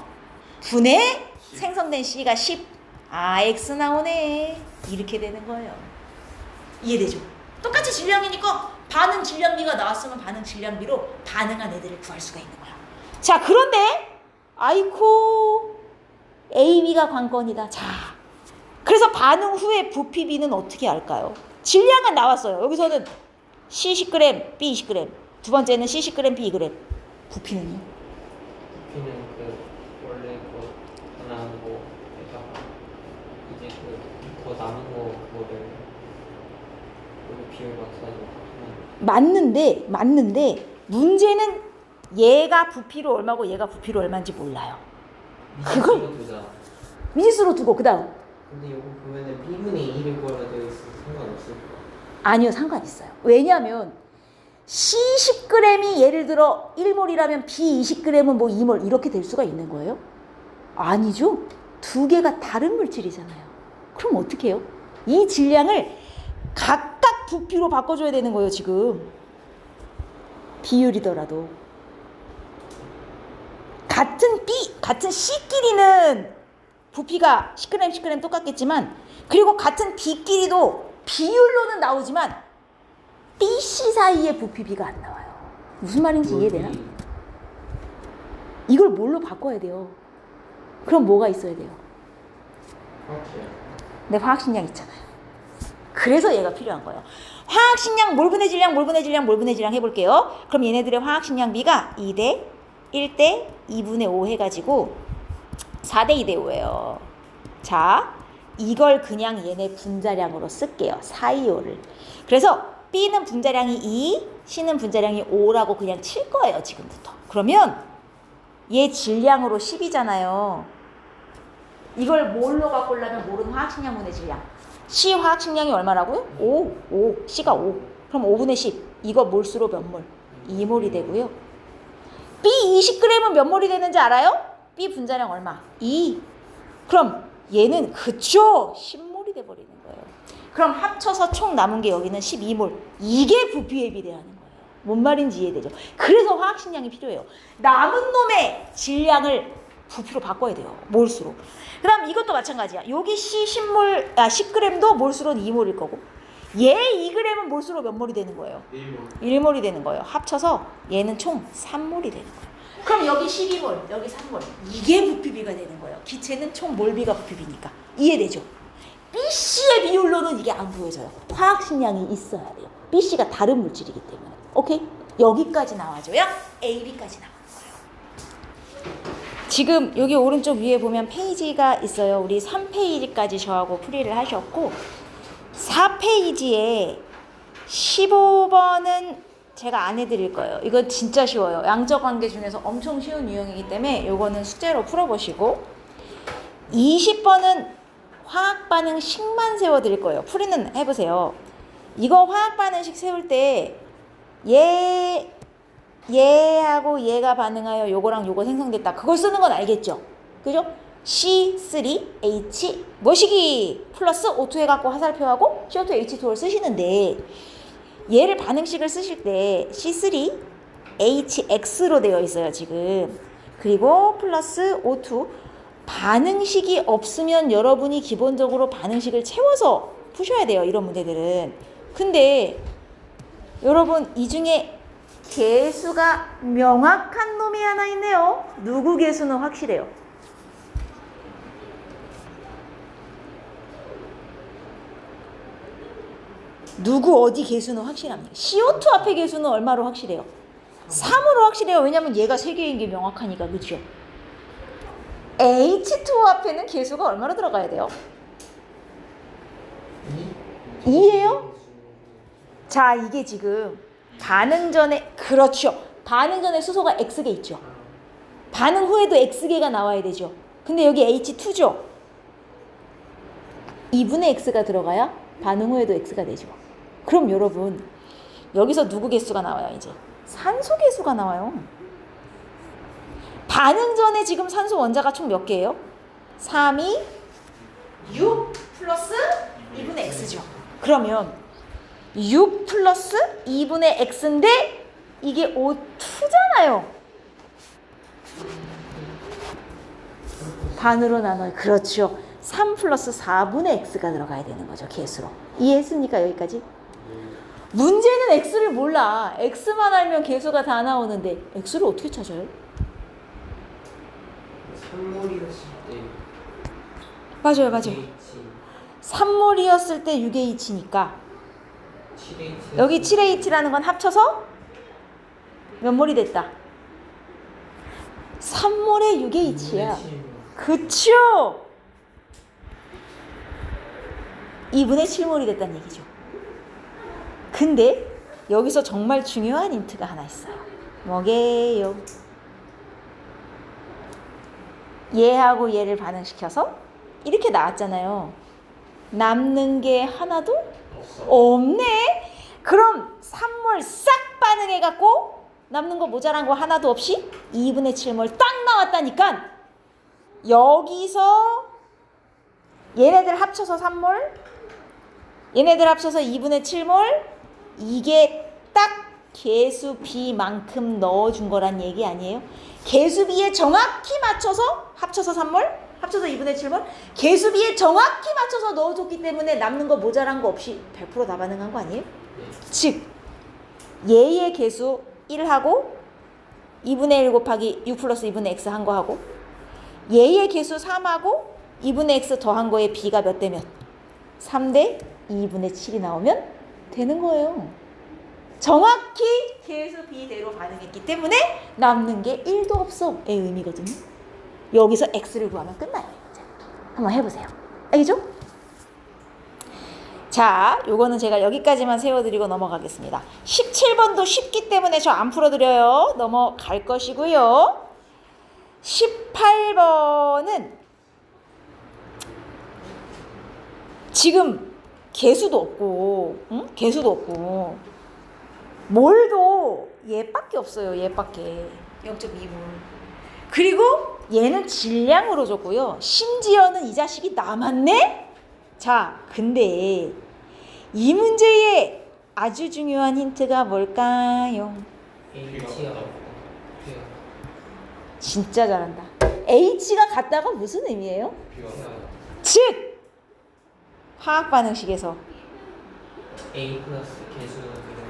분의 생성된 C가 10 아 X 나오네 이렇게 되는 거예요. 이해되죠? 똑같이 질량이니까 반응 질량비가 나왔으면 반응 질량비로 반응한 애들을 구할 수가 있는 거야. 자 그런데 아이코 A, B가 관건이다. 자 그래서 반응 후에 부피비는 어떻게 할까요? 질량은 나왔어요. 여기서는 C 10g, B 20g 두 번째는 C 10g, B 2g 부피는요? 부피는 그 원래 그 하나 뭐 에다가 이제 그 더 남은 거 그거를 여기 비율 맞춰서 하면 맞는데 문제는 얘가 부피로 얼마고 얘가 부피로 얼마인지 몰라요. 그걸 두자. 미지수로 두고 그 다음 근데 여기 보면은 B분의 2를 구하라 되어 있어서 상관없을 거야. 아니요 상관 있어요. 왜냐하면 C 10g이 예를 들어 1몰이라면 B 20g은 뭐 2몰 이렇게 될 수가 있는 거예요? 아니죠. 두 개가 다른 물질이잖아요. 그럼 어떻게 해요? 이 질량을 각각 부피로 바꿔줘야 되는 거예요 지금. 비율이더라도 같은 C끼리는 부피가 10g, 10g 똑같겠지만 그리고 같은 B끼리도 비율로는 나오지만 B, C 사이의 부피비가 안 나와요. 무슨 말인지 이해되나? 이걸 뭘로 바꿔야 돼요? 그럼 뭐가 있어야 돼요? 네, 화학식량 있잖아요. 그래서 얘가 필요한 거예요. 화학식량 몰분의 질량 해볼게요. 그럼 얘네들의 화학식량비가 2대 1대 2분의 5 해가지고 4대 2대 5예요. 자, 이걸 그냥 얘네 분자량으로 쓸게요. 425를. 그래서 B는 분자량이 2, C는 분자량이 5라고 그냥 칠 거예요. 지금부터. 그러면 얘 질량으로 10이잖아요. 이걸 뭘로 바꾸려면 모르는 화학식량분의 질량. C 화학식량이 얼마라고요? 5. C가 5. 그럼 5분의 10. 이거 몰수로 몇 몰? 2몰이 되고요. B 20g은 몇 몰이 되는지 알아요? B 분자량 얼마? 2. 그럼 얘는 그쵸? 10몰이 돼버리는 거예요. 그럼 합쳐서 총 남은 게 여기는 12몰. 이게 부피에 비례하는 거예요. 뭔 말인지 이해되죠? 그래서 화학식량이 필요해요. 남은 놈의 질량을 부피로 바꿔야 돼요. 몰수로. 그 다음 이것도 마찬가지야. 여기 C 10g도 몰수로는 2몰일 거고 얘 2g은 몰수로 몇 몰이 되는 거예요? 1몰이 되는 거예요. 합쳐서 얘는 총 3몰이 되는 거예요. 그럼 여기 12몰, 여기 3몰. 이게 부피비가 되는 거예요. 기체는 총 몰비가 부피비니까. 이해되죠? BC의 비율로는 이게 안 보여져요. 화학식량이 있어야 돼요. BC가 다른 물질이기 때문에. 오케이? 여기까지 나와줘야 AB까지 나오는 거예요. 지금 여기 오른쪽 위에 보면 페이지가 있어요. 우리 3페이지까지 저하고 풀이를 하셨고 4페이지에 15번은 제가 안 해드릴 거예요. 이거 진짜 쉬워요. 양적 관계 중에서 엄청 쉬운 유형이기 때문에 이거는 숙제로 풀어보시고 20번은 화학 반응식만 세워드릴 거예요. 풀이는 해보세요. 이거 화학 반응식 세울 때 얘하고 얘가 반응하여 요거랑 요거 생성됐다. 그걸 쓰는 건 알겠죠? 그죠? C3H 뭐시기 플러스 O2 해갖고 화살표하고 CO2 H2를 쓰시는데 얘를 반응식을 쓰실 때 C3HX로 되어 있어요 지금. 그리고 플러스 O2 반응식이 없으면 여러분이 기본적으로 반응식을 채워서 푸셔야 돼요. 이런 문제들은. 근데 여러분 이 중에 개수가 명확한 놈이 하나 있네요. 누구 개수는 확실해요? 누구 어디 개수는 확실합니다. CO2 앞에 개수는 얼마로 확실해요? 3으로 확실해요. 왜냐면 얘가 3개인 게 명확하니까. 그렇죠? H2O 앞에는 개수가 얼마로 들어가야 돼요? 2예요? 자, 이게 지금 반응 전에 그렇죠. 반응 전에 수소가 X개 있죠. 반응 후에도 X개가 나와야 되죠. 근데 여기 H2죠. 2분의 X가 들어가야 반응 후에도 X가 되죠. 그럼 여러분 여기서 누구 개수가 나와요? 이제 산소 개수가 나와요. 반응 전에 지금 산소 원자가 총 몇 개예요? 3이 6 플러스 2분의 X죠. 그러면 6 플러스 2분의 X인데 이게 O2잖아요. 반으로 나눠요. 그렇죠. 3 플러스 4분의 X가 들어가야 되는 거죠. 개수로. 이해했습니까? 여기까지? 문제는 X를 몰라. X만 알면 개수가 다 나오는데 X를 어떻게 찾아요? 산물이었을 때 맞아요. 6H, 산몰이었을 때 6H니까 7H 여기 7H라는 건 합쳐서 몇 몰이 됐다? 3몰에 6H야. 그쵸? 2분의 7몰이 됐다는 얘기죠. 근데 여기서 정말 중요한 힌트가 하나 있어요. 뭐게요? 얘하고 얘를 반응시켜서 이렇게 나왔잖아요. 남는 게 하나도 없네? 그럼 3몰 싹 반응해갖고 남는 거 모자란 거 하나도 없이 2분의 7몰 딱 나왔다니까. 여기서 얘네들 합쳐서 3몰, 얘네들 합쳐서 2분의 7몰, 이게 딱 개수 B만큼 넣어준 거란 얘기 아니에요? 개수 B에 정확히 맞춰서 합쳐서 3몰, 합쳐서 2분의 7몰, 개수 B에 정확히 맞춰서 넣어줬기 때문에 남는 거 모자란 거 없이 100% 다 반응한 거 아니에요? 즉 얘의 개수 1하고 2분의 1 곱하기 6 플러스 2분의 X 한 거 하고 얘의 개수 3하고 2분의 X 더한 거에 B가 몇 대 몇? 3대 2분의 7이 나오면 되는 거예요. 정확히 개수 B대로 반응했기 때문에 남는 게 1도 없어의 의미거든요. 여기서 X를 구하면 끝나요. 자, 한번 해보세요. 알겠죠? 자, 요거는 제가 여기까지만 세워드리고 넘어가겠습니다. 17번도 쉽기 때문에 저 안 풀어드려요. 넘어갈 것이고요. 18번은 지금 개수도 없고, 응? 개수도 없고, 몰도 얘밖에 없어요. 얘밖에 0.2몰. 그리고 얘는 질량으로 줬고요. 심지어는 이 자식이 남았네? 자, 근데 이 문제의 아주 중요한 힌트가 뭘까요? H가 진짜 잘한다. H가 같다가 무슨 의미예요? 즉 화학 반응식에서 A 플러스 개수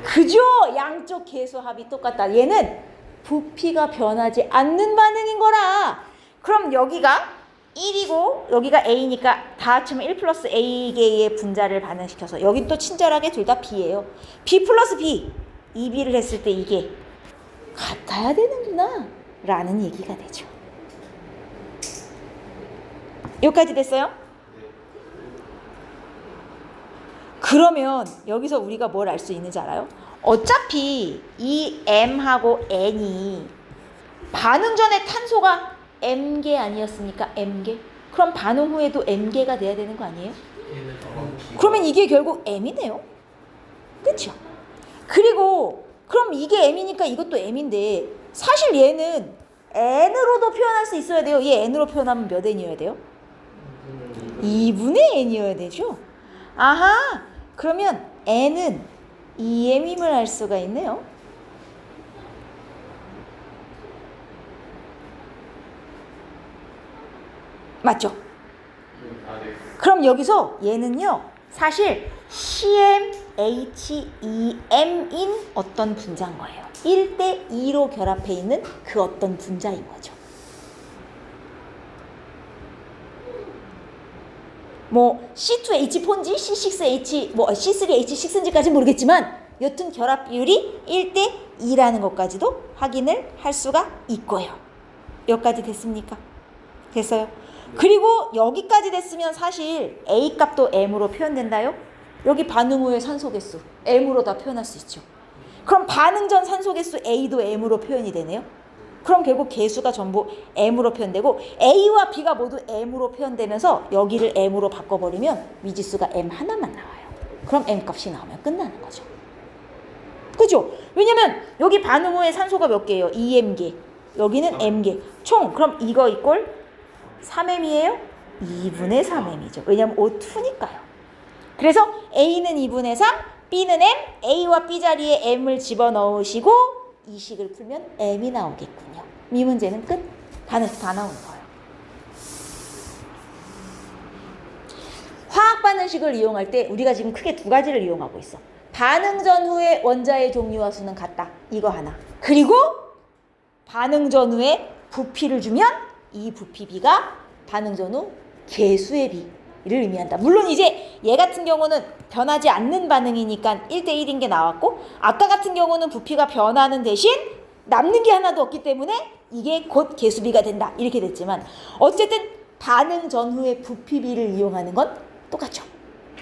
그죠? 양쪽 개수 합이 똑같다. 얘는 부피가 변하지 않는 반응인 거라. 그럼 여기가 1이고 여기가 A니까 다 합치면 1 플러스 A개의 분자를 반응시켜서 여긴 또 친절하게 둘 다 B예요. B 플러스 B 2B를 했을 때 이게 같아야 되는구나 라는 얘기가 되죠. 여기까지 됐어요? 그러면 여기서 우리가 뭘 알 수 있는지 알아요? 어차피 이 M하고 N이 반응 전에 탄소가 M개 아니었습니까? M개? 그럼 반응 후에도 M개가 돼야 되는 거 아니에요? 그러면 이게 결국 M이네요. 그렇죠? 그리고 그럼 이게 M이니까 이것도 M인데 사실 얘는 N으로도 표현할 수 있어야 돼요. 얘 N으로 표현하면 몇 N이어야 돼요? 2분의 N이어야 되죠? 아하! 그러면 N은 2M임을 알 수가 있네요. 맞죠? 그럼 여기서 얘는요 사실 CmH2M인 어떤 분자인 거예요. 1대2로 결합해 있는 그 어떤 분자인 거죠. 뭐 C2H4인지 C6H 뭐 C3H6인지까지는 모르겠지만 여튼 결합 비율이 1대2라는 것까지도 확인을 할 수가 있고요. 여기까지 됐습니까? 됐어요? 그리고 여기까지 됐으면 사실 A 값도 M으로 표현된다요? 여기 반응 후의 산소 개수 M으로 다 표현할 수 있죠. 그럼 반응 전 산소 개수 A도 M으로 표현이 되네요. 그럼 결국 개수가 전부 M으로 표현되고 A와 B가 모두 M으로 표현되면서 여기를 M으로 바꿔버리면 미지수가 M 하나만 나와요. 그럼 M 값이 나오면 끝나는 거죠. 그죠? 왜냐면 여기 반응 후에 산소가 몇 개예요? 2M개. 여기는 M개. 총 그럼 이거 이꼴 3M이에요? 2분의 3M이죠. 왜냐면 O2니까요. 그래서 A는 2분의 3, B는 M, A와 B 자리에 M을 집어넣으시고 이 식을 풀면 M이 나오겠군요. 이 문제는 끝. 다 나오는 거예요. 화학 반응식을 이용할 때 우리가 지금 크게 두 가지를 이용하고 있어. 반응 전후의 원자의 종류와 수는 같다. 이거 하나. 그리고 반응 전후에 부피를 주면 이 부피 B가 반응 전후 개수의 B를 의미한다. 물론 이제 얘 같은 경우는 변하지 않는 반응이니까 1대1인 게 나왔고 아까 같은 경우는 부피가 변하는 대신 남는 게 하나도 없기 때문에 이게 곧 개수비가 된다. 이렇게 됐지만 어쨌든 반응 전후의 부피비를 이용하는 건 똑같죠.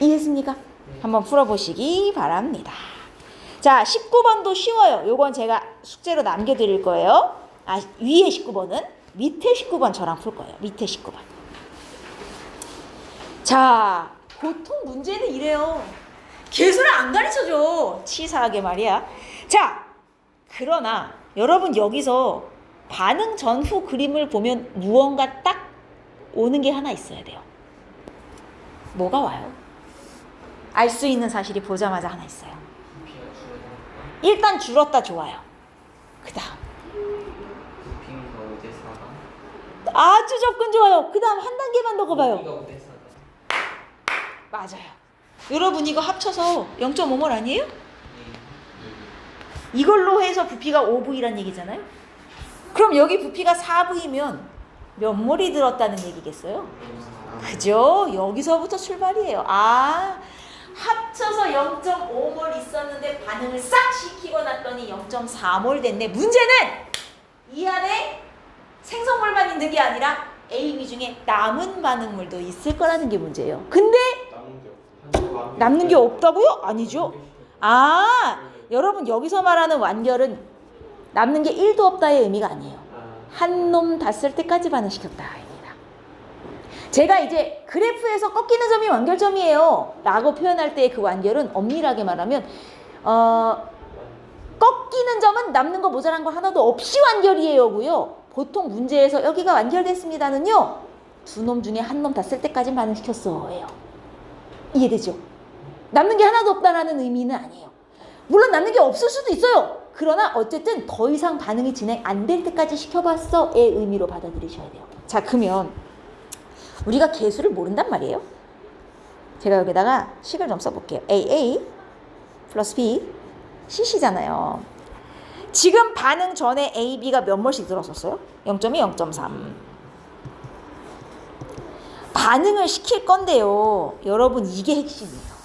이해했습니까? 한번 풀어보시기 바랍니다. 자, 19번도 쉬워요. 요건 제가 숙제로 남겨드릴 거예요. 위에 19번은 밑에 19번 저랑 풀 거예요. 밑에 19번. 자, 보통 문제는 이래요. 개수를 안 가르쳐줘. 치사하게 말이야. 자, 그러나 여러분 여기서 반응 전후 그림을 보면 무언가 딱 오는 게 하나 있어야 돼요. 뭐가 와요? 알 수 있는 사실이 보자마자 하나 있어요. 부피가 줄어드니까 일단 줄었다 좋아요. 그 다음 부피가 5대 4가 아주 접근 좋아요. 그 다음 한 단계만 더 가봐요. 부피가 5대 4가 맞아요. 여러분 이거 합쳐서 0.5몰 아니에요? 이걸로 해서 부피가 5V란 얘기잖아요. 그럼 여기 부피가 4V면 몇 몰이 들었다는 얘기겠어요? 그죠? 여기서부터 출발이에요. 합쳐서 0.5몰 있었는데 반응을 싹 시키고 났더니 0.4몰 됐네. 문제는 이 안에 생성물만 있는 게 아니라 AB 중에 남은 반응물도 있을 거라는 게 문제예요. 근데 남는 게 없다고요? 아니죠. 여러분 여기서 말하는 완결은 남는 게 1도 없다의 의미가 아니에요. 한 놈 다 쓸 때까지 반응시켰다. 제가 이제 그래프에서 꺾이는 점이 완결점이에요 라고 표현할 때 그 완결은 엄밀하게 말하면 꺾이는 점은 남는 거 모자란 거 하나도 없이 완결이에요고요. 보통 문제에서 여기가 완결됐습니다는요 두 놈 중에 한 놈 다 쓸 때까지 반응시켰어 예요. 이해되죠? 남는 게 하나도 없다라는 의미는 아니에요. 물론 남는 게 없을 수도 있어요. 그러나 어쨌든 더 이상 반응이 진행 안 될 때까지 시켜봤어의 의미로 받아들이셔야 돼요. 자, 그러면 우리가 개수를 모른단 말이에요. 제가 여기다가 식을 좀 써볼게요. AA 플러스 B CC잖아요. 지금 반응 전에 AB가 몇 몰씩 들었었어요? 0.2, 0.3. 반응을 시킬 건데요. 여러분 이게 핵심이에요.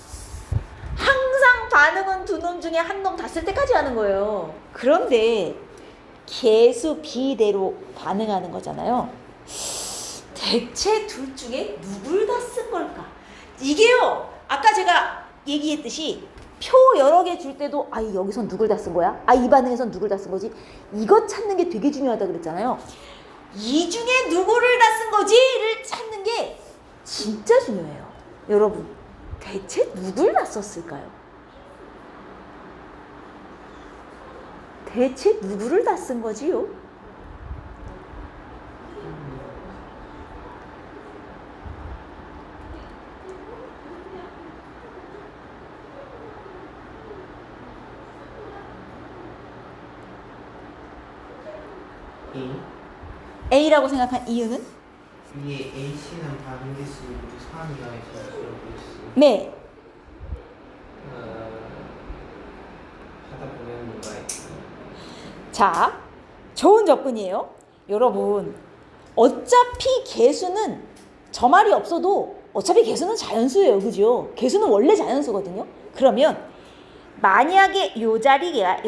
항상 반응은 두 놈 중에 한 놈 다 쓸 때까지 하는 거예요. 그런데 개수 B대로 반응하는 거잖아요. 대체 둘 중에 누굴 다 쓴 걸까? 이게요. 아까 제가 얘기했듯이 표 여러 개 줄 때도 여기선 누굴 다 쓴 거야? 이 반응에선 누굴 다 쓴 거지? 이거 찾는 게 되게 중요하다 그랬잖아요. 이 중에 누구를 다 쓴 거지를 찾는 게 진짜 중요해요. 여러분 대체 누굴 다 썼을까요? 대체 누구를 다 쓴 거지요? A라고 생각한 이유는? 위에 A씨는 반응 개수 모두 3 이하에서 줄어들고 있어. 네. 하다 보면 뭔가 있어요. 자, 좋은 접근이에요. 여러분, 어차피 개수는 저 말이 없어도 어차피 개수는 자연수예요. 그죠? 개수는 원래 자연수거든요. 그러면 만약에 요 자리가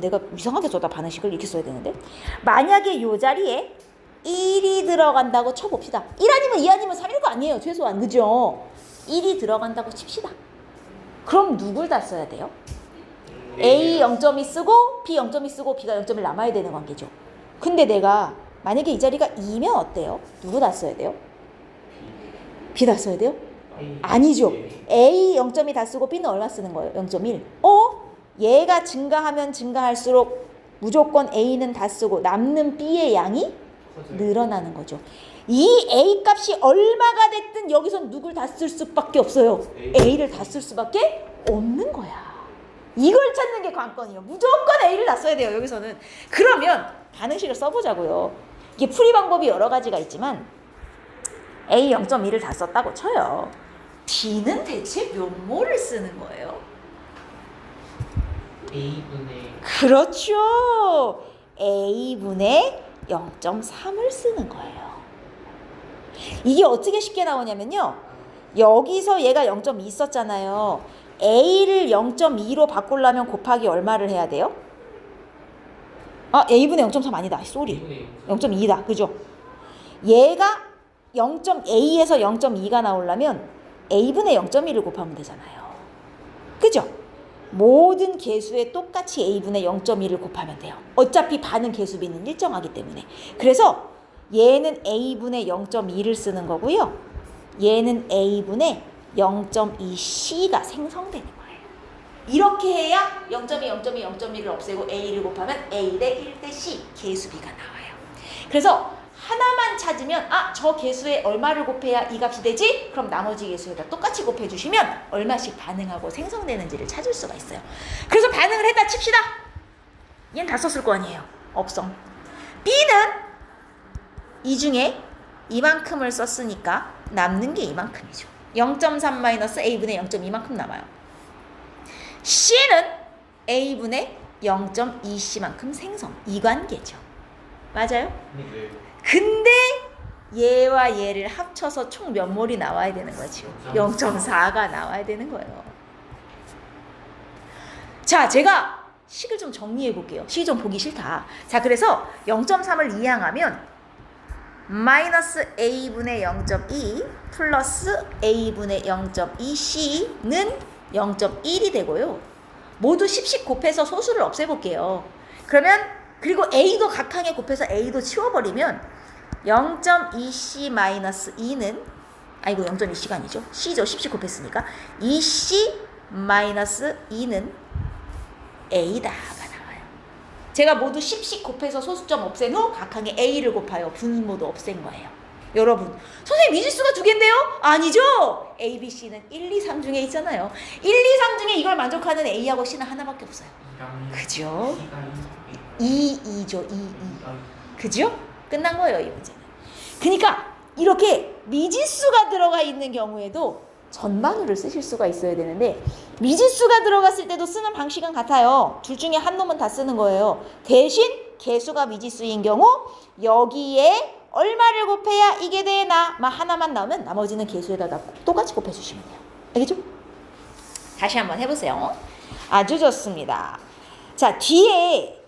내가 이상하게 써다 반응식을 이렇게 써야 되는데 만약에 요 자리에 1이 들어간다고 쳐봅시다. 1 아니면 2 아니면 3일 거 아니에요. 최소한. 그죠? 1이 들어간다고 칩시다. 그럼 누굴 다 써야 돼요? A 0.2 쓰고 B 0.2 쓰고 B가 0.1 남아야 되는 관계죠. 근데 내가 만약에 이 자리가 2면 어때요? 누구 다 써야 돼요? B 다 써야 돼요? 아니죠. A 0.2 다 쓰고 B는 얼마 쓰는 거예요? 0.1. 얘가 증가하면 증가할수록 무조건 A는 다 쓰고 남는 B의 양이 늘어나는 거죠. 이 A 값이 얼마가 됐든 여기선 누굴 다 쓸 수밖에 없어요. A를 다 쓸 수밖에 없는 거야. 이걸 찾는 게 관건이에요. 무조건 A를 다 써야 돼요. 여기서는. 그러면 반응식을 써보자고요. 이게 풀이 방법이 여러 가지가 있지만 A 0.2를 다 썼다고 쳐요. B는 대체 몇 모를 쓰는 거예요? A분의 그렇죠. A분의 0.3을 쓰는 거예요. 이게 어떻게 쉽게 나오냐면요. 여기서 얘가 0.2 썼잖아요. A를 0.2로 바꾸려면 곱하기 얼마를 해야 돼요? A분의 0.3 아니다. 쏘리. 0.2다. 그죠? 얘가 0.A에서 0.2가 나오려면 A분의 0.1을 곱하면 되잖아요. 그죠? 모든 개수에 똑같이 A분의 0.1을 곱하면 돼요. 어차피 반응 개수비는 일정하기 때문에. 그래서 얘는 A분의 0.2를 쓰는 거고요. 얘는 A분의 0.2C가 생성되는 거예요. 이렇게 해야 0.2, 0.2, 0.1을 없애고 A를 곱하면 A 대 1 대 C 개수비가 나와요. 그래서 하나만 찾으면 저 개수에 얼마를 곱해야 이 값이 되지? 그럼 나머지 개수에다 똑같이 곱해주시면 얼마씩 반응하고 생성되는지를 찾을 수가 있어요. 그래서 반응을 했다 칩시다. 얘는 다 썼을 거 아니에요. 없어. B는 이 중에 이만큼을 썼으니까 남는 게 이만큼이죠. 0.3 A분의 0.2만큼 남아요. C는 A분의 0.2C만큼 생성. 이 관계죠. 맞아요? 네. 근데 얘와 얘를 합쳐서 총 몇 몰이 나와야 되는 거죠? 0.4가 나와야 되는 거예요. 자, 제가 식을 좀 정리해 볼게요. 식이 좀 보기 싫다. 자, 그래서 0.3을 이항하면 마이너스 A분의 0.2 플러스 A분의 0.2C는 0.1이 되고요. 모두 10씩 곱해서 소수를 없애볼게요. 그러면 그리고 A도 각항에 곱해서 A도 치워버리면 0.2C-2는 아이고 0.2C가 아니죠. C죠. 10씩 곱했으니까 2C-2는 A다가 나와요. 제가 모두 10씩 곱해서 소수점 없앤 후 각항에 A를 곱하여 분모도 없앤 거예요. 여러분, 선생님 미지수가 두 개인데요? 아니죠. A, B, C는 1, 2, 3 중에 있잖아요. 1, 2, 3 중에 이걸 만족하는 A하고 C는 하나밖에 없어요. 그죠? 2죠. 2. 그죠? 끝난 거예요, 이 문제는. 그러니까 이렇게 미지수가 들어가 있는 경우에도 전반우를 쓰실 수가 있어야 되는데 미지수가 들어갔을 때도 쓰는 방식은 같아요. 둘 중에 한 놈은 다 쓰는 거예요. 대신 개수가 미지수인 경우 여기에 얼마를 곱해야 이게 되나 하나만 나오면 나머지는 개수에다 똑같이 곱해주시면 돼요. 알겠죠? 다시 한번 해보세요. 아주 좋습니다. 자, 뒤에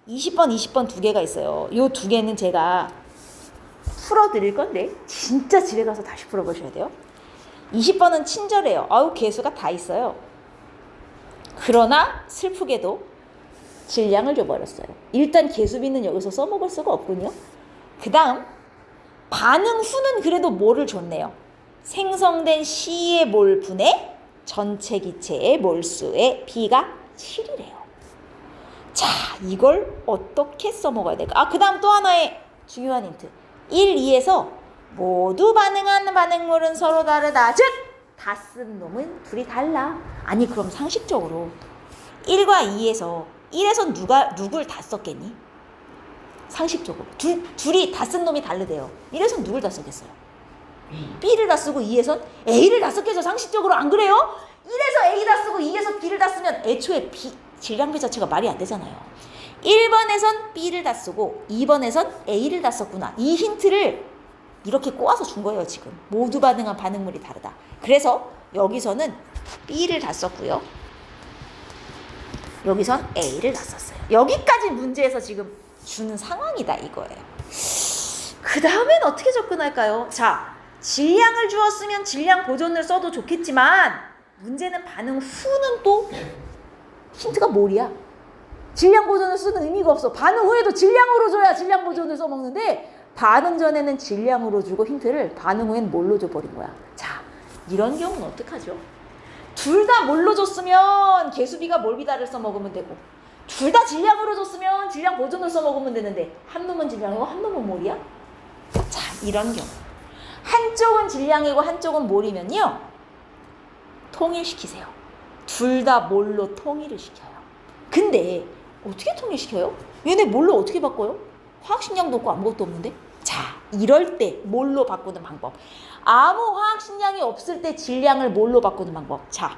20번, 20번 두 개가 있어요. 요 두 개는 제가 풀어드릴 건데 진짜 집에 가서 다시 풀어보셔야 돼요. 20번은 친절해요. 개수가 다 있어요. 그러나 슬프게도 질량을 줘버렸어요. 일단 개수비는 여기서 써먹을 수가 없군요. 그 다음 반응 후는 그래도 뭐를 줬네요. 생성된 C의 몰분의 전체 기체의 몰수의 B가 7이래요. 자, 이걸 어떻게 써먹어야 될까? 그 다음 또 하나의 중요한 힌트. 1, 2에서 모두 반응한 반응물은 서로 다르다. 즉, 다 쓴 놈은 둘이 달라. 아니, 그럼 상식적으로 1과 2에서 1에서 누굴 다 썼겠니? 상식적으로. 둘이 다 쓴 놈이 다르대요. 1에선 누굴 다 썼겠어요? B를 다 쓰고 2에선 A를 다 썼겠죠. 상식적으로 안 그래요? 1에서 A 다 쓰고 2에서 B를 다 쓰면 애초에 질량비 자체가 말이 안 되잖아요. 1번에선 B를 다 쓰고 2번에선 A를 다 썼구나. 이 힌트를 이렇게 꼬아서 준 거예요. 지금 모두 반응한 반응물이 다르다. 그래서 여기서는 B를 다 썼고요. 여기선 A를 다 썼어요. 여기까지 문제에서 지금 주는 상황이다 이거예요. 그 다음엔 어떻게 접근할까요? 자, 질량을 주었으면 질량 보존을 써도 좋겠지만 문제는 반응 후는 또 힌트가 뭘이야? 질량 보존을 쓰는 의미가 없어. 반응 후에도 질량으로 줘야 질량 보존을 써먹는데 반응 전에는 질량으로 주고 힌트를 반응 후엔 뭘로 줘버린 거야. 자, 이런 경우는 어떡하죠? 둘 다 뭘로 줬으면 개수비가 몰비다를 써먹으면 되고 둘 다 질량으로 줬으면 질량 보존을 써먹으면 되는데 한 놈은 질량이고 한 놈은 몰이야? 자, 이런 경우 한쪽은 질량이고 한쪽은 몰이면요 통일시키세요. 둘 다 몰로 통일을 시켜요. 근데 어떻게 통일시켜요? 얘네 몰로 어떻게 바꿔요? 화학식량도 없고 아무것도 없는데? 자, 이럴 때 몰로 바꾸는 방법. 아무 화학식량이 없을 때 질량을 몰로 바꾸는 방법. 자,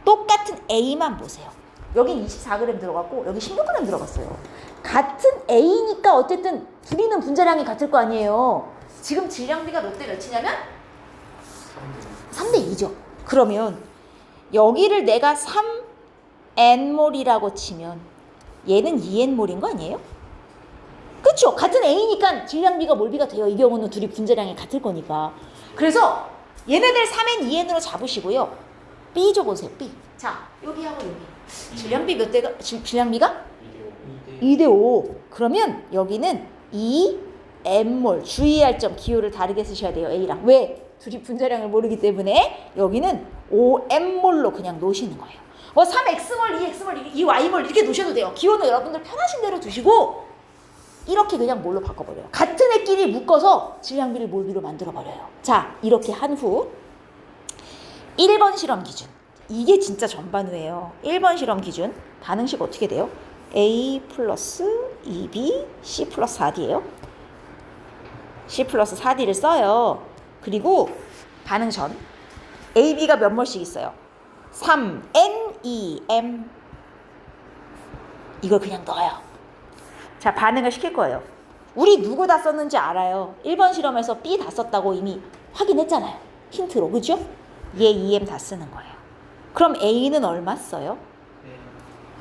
똑같은 A만 보세요. 여긴 24g 들어갔고 여기 16g 들어갔어요. 같은 A니까 어쨌든 둘이는 분자량이 같을 거 아니에요. 지금 질량비가 몇 대 몇이냐면 3대 2죠. 그러면 여기를 내가 3N몰이라고 치면 얘는 2N몰인 거 아니에요? 그쵸? 같은 A니까 질량비가 몰비가 돼요. 이 경우는 둘이 분자량이 같을 거니까. 그래서 얘네들 3N, 2N으로 잡으시고요. B 줘보세요. B. 자, 여기하고 여기. 질량비 몇 대가? 질량비가? 2대 5. 그러면 여기는 2N몰. 주의할 점 기호를 다르게 쓰셔야 돼요. A랑. 왜? 둘이 분자량을 모르기 때문에 여기는 5N몰로 그냥 놓으시는 거예요. 3X몰, 2X몰, 2Y몰 이렇게 놓으셔도 돼요. 기호는 여러분들 편하신 대로 두시고 이렇게 그냥 몰로 바꿔버려요. 같은 애끼리 묶어서 질량비를 몰비로 만들어버려요. 자, 이렇게 한 후 1번 실험 기준. 이게 진짜 전반후예요. 1번 실험 기준. 반응식 어떻게 돼요? A 플러스 2B, C 플러스 4D예요. C 플러스 4D를 써요. 그리고 반응 전 A, B가 몇 몰씩 있어요? 3N, 2M. 이걸 그냥 넣어요. 자, 반응을 시킬 거예요. 우리 누구 다 썼는지 알아요. 1번 실험에서 B 다 썼다고 이미 확인했잖아요. 힌트로. 그죠? 얘 2M 다 쓰는 거예요. 그럼 A는 얼마 써요?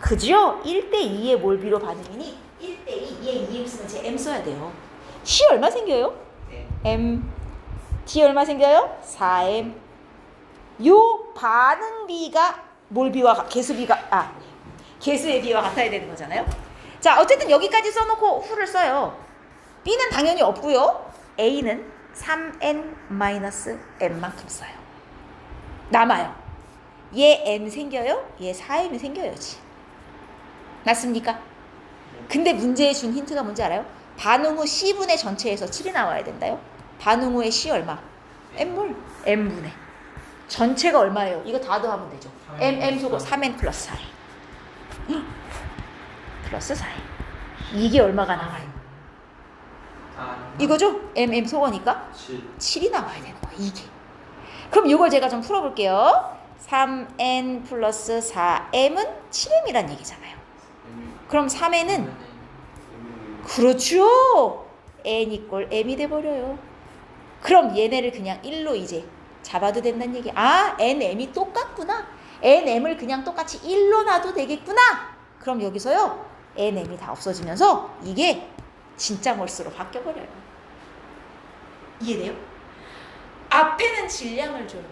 그죠? 1대2의 몰비로 반응이니 1대2, 얘 2M 쓰면 제 M 써야 돼요. C 얼마 생겨요? M. D 얼마 생겨요? 4M. 요 반응비가 몰비와 개수비가 개수의 비와 같아야 되는 거잖아요. 자, 어쨌든 여기까지 써놓고 후를 써요. B는 당연히 없고요. A는 3N-M만큼 써요. 남아요. 얘 M 생겨요? 얘 4M이 생겨야지. 맞습니까? 근데 문제에 준 힌트가 뭔지 알아요? 반응 후 C분의 전체에서 7이 나와야 된다요. 반응 후에 C 얼마? M몰. M분의. 전체가 얼마예요? 이거 다 더하면 되죠. M 소고 3N 플러스 4. 플러스 4. 이게 얼마가 나와요? 이거죠? M 소거니까 7이 나와야 되는 거야. 이게. 그럼 이걸 제가 좀 풀어볼게요. 3N 플러스 4M은 7M이란 얘기잖아요. 그럼 3N은 그렇죠. N 이꼴 M이 돼버려요. 그럼 얘네를 그냥 1로 이제 잡아도 된다는 얘기. NM이 똑같구나. NM을 그냥 똑같이 1로 놔도 되겠구나. 그럼 여기서요. NM이 다 없어지면서 이게 진짜 몰수로 바뀌어버려요. 이해돼요? 앞에는 질량을 줘요.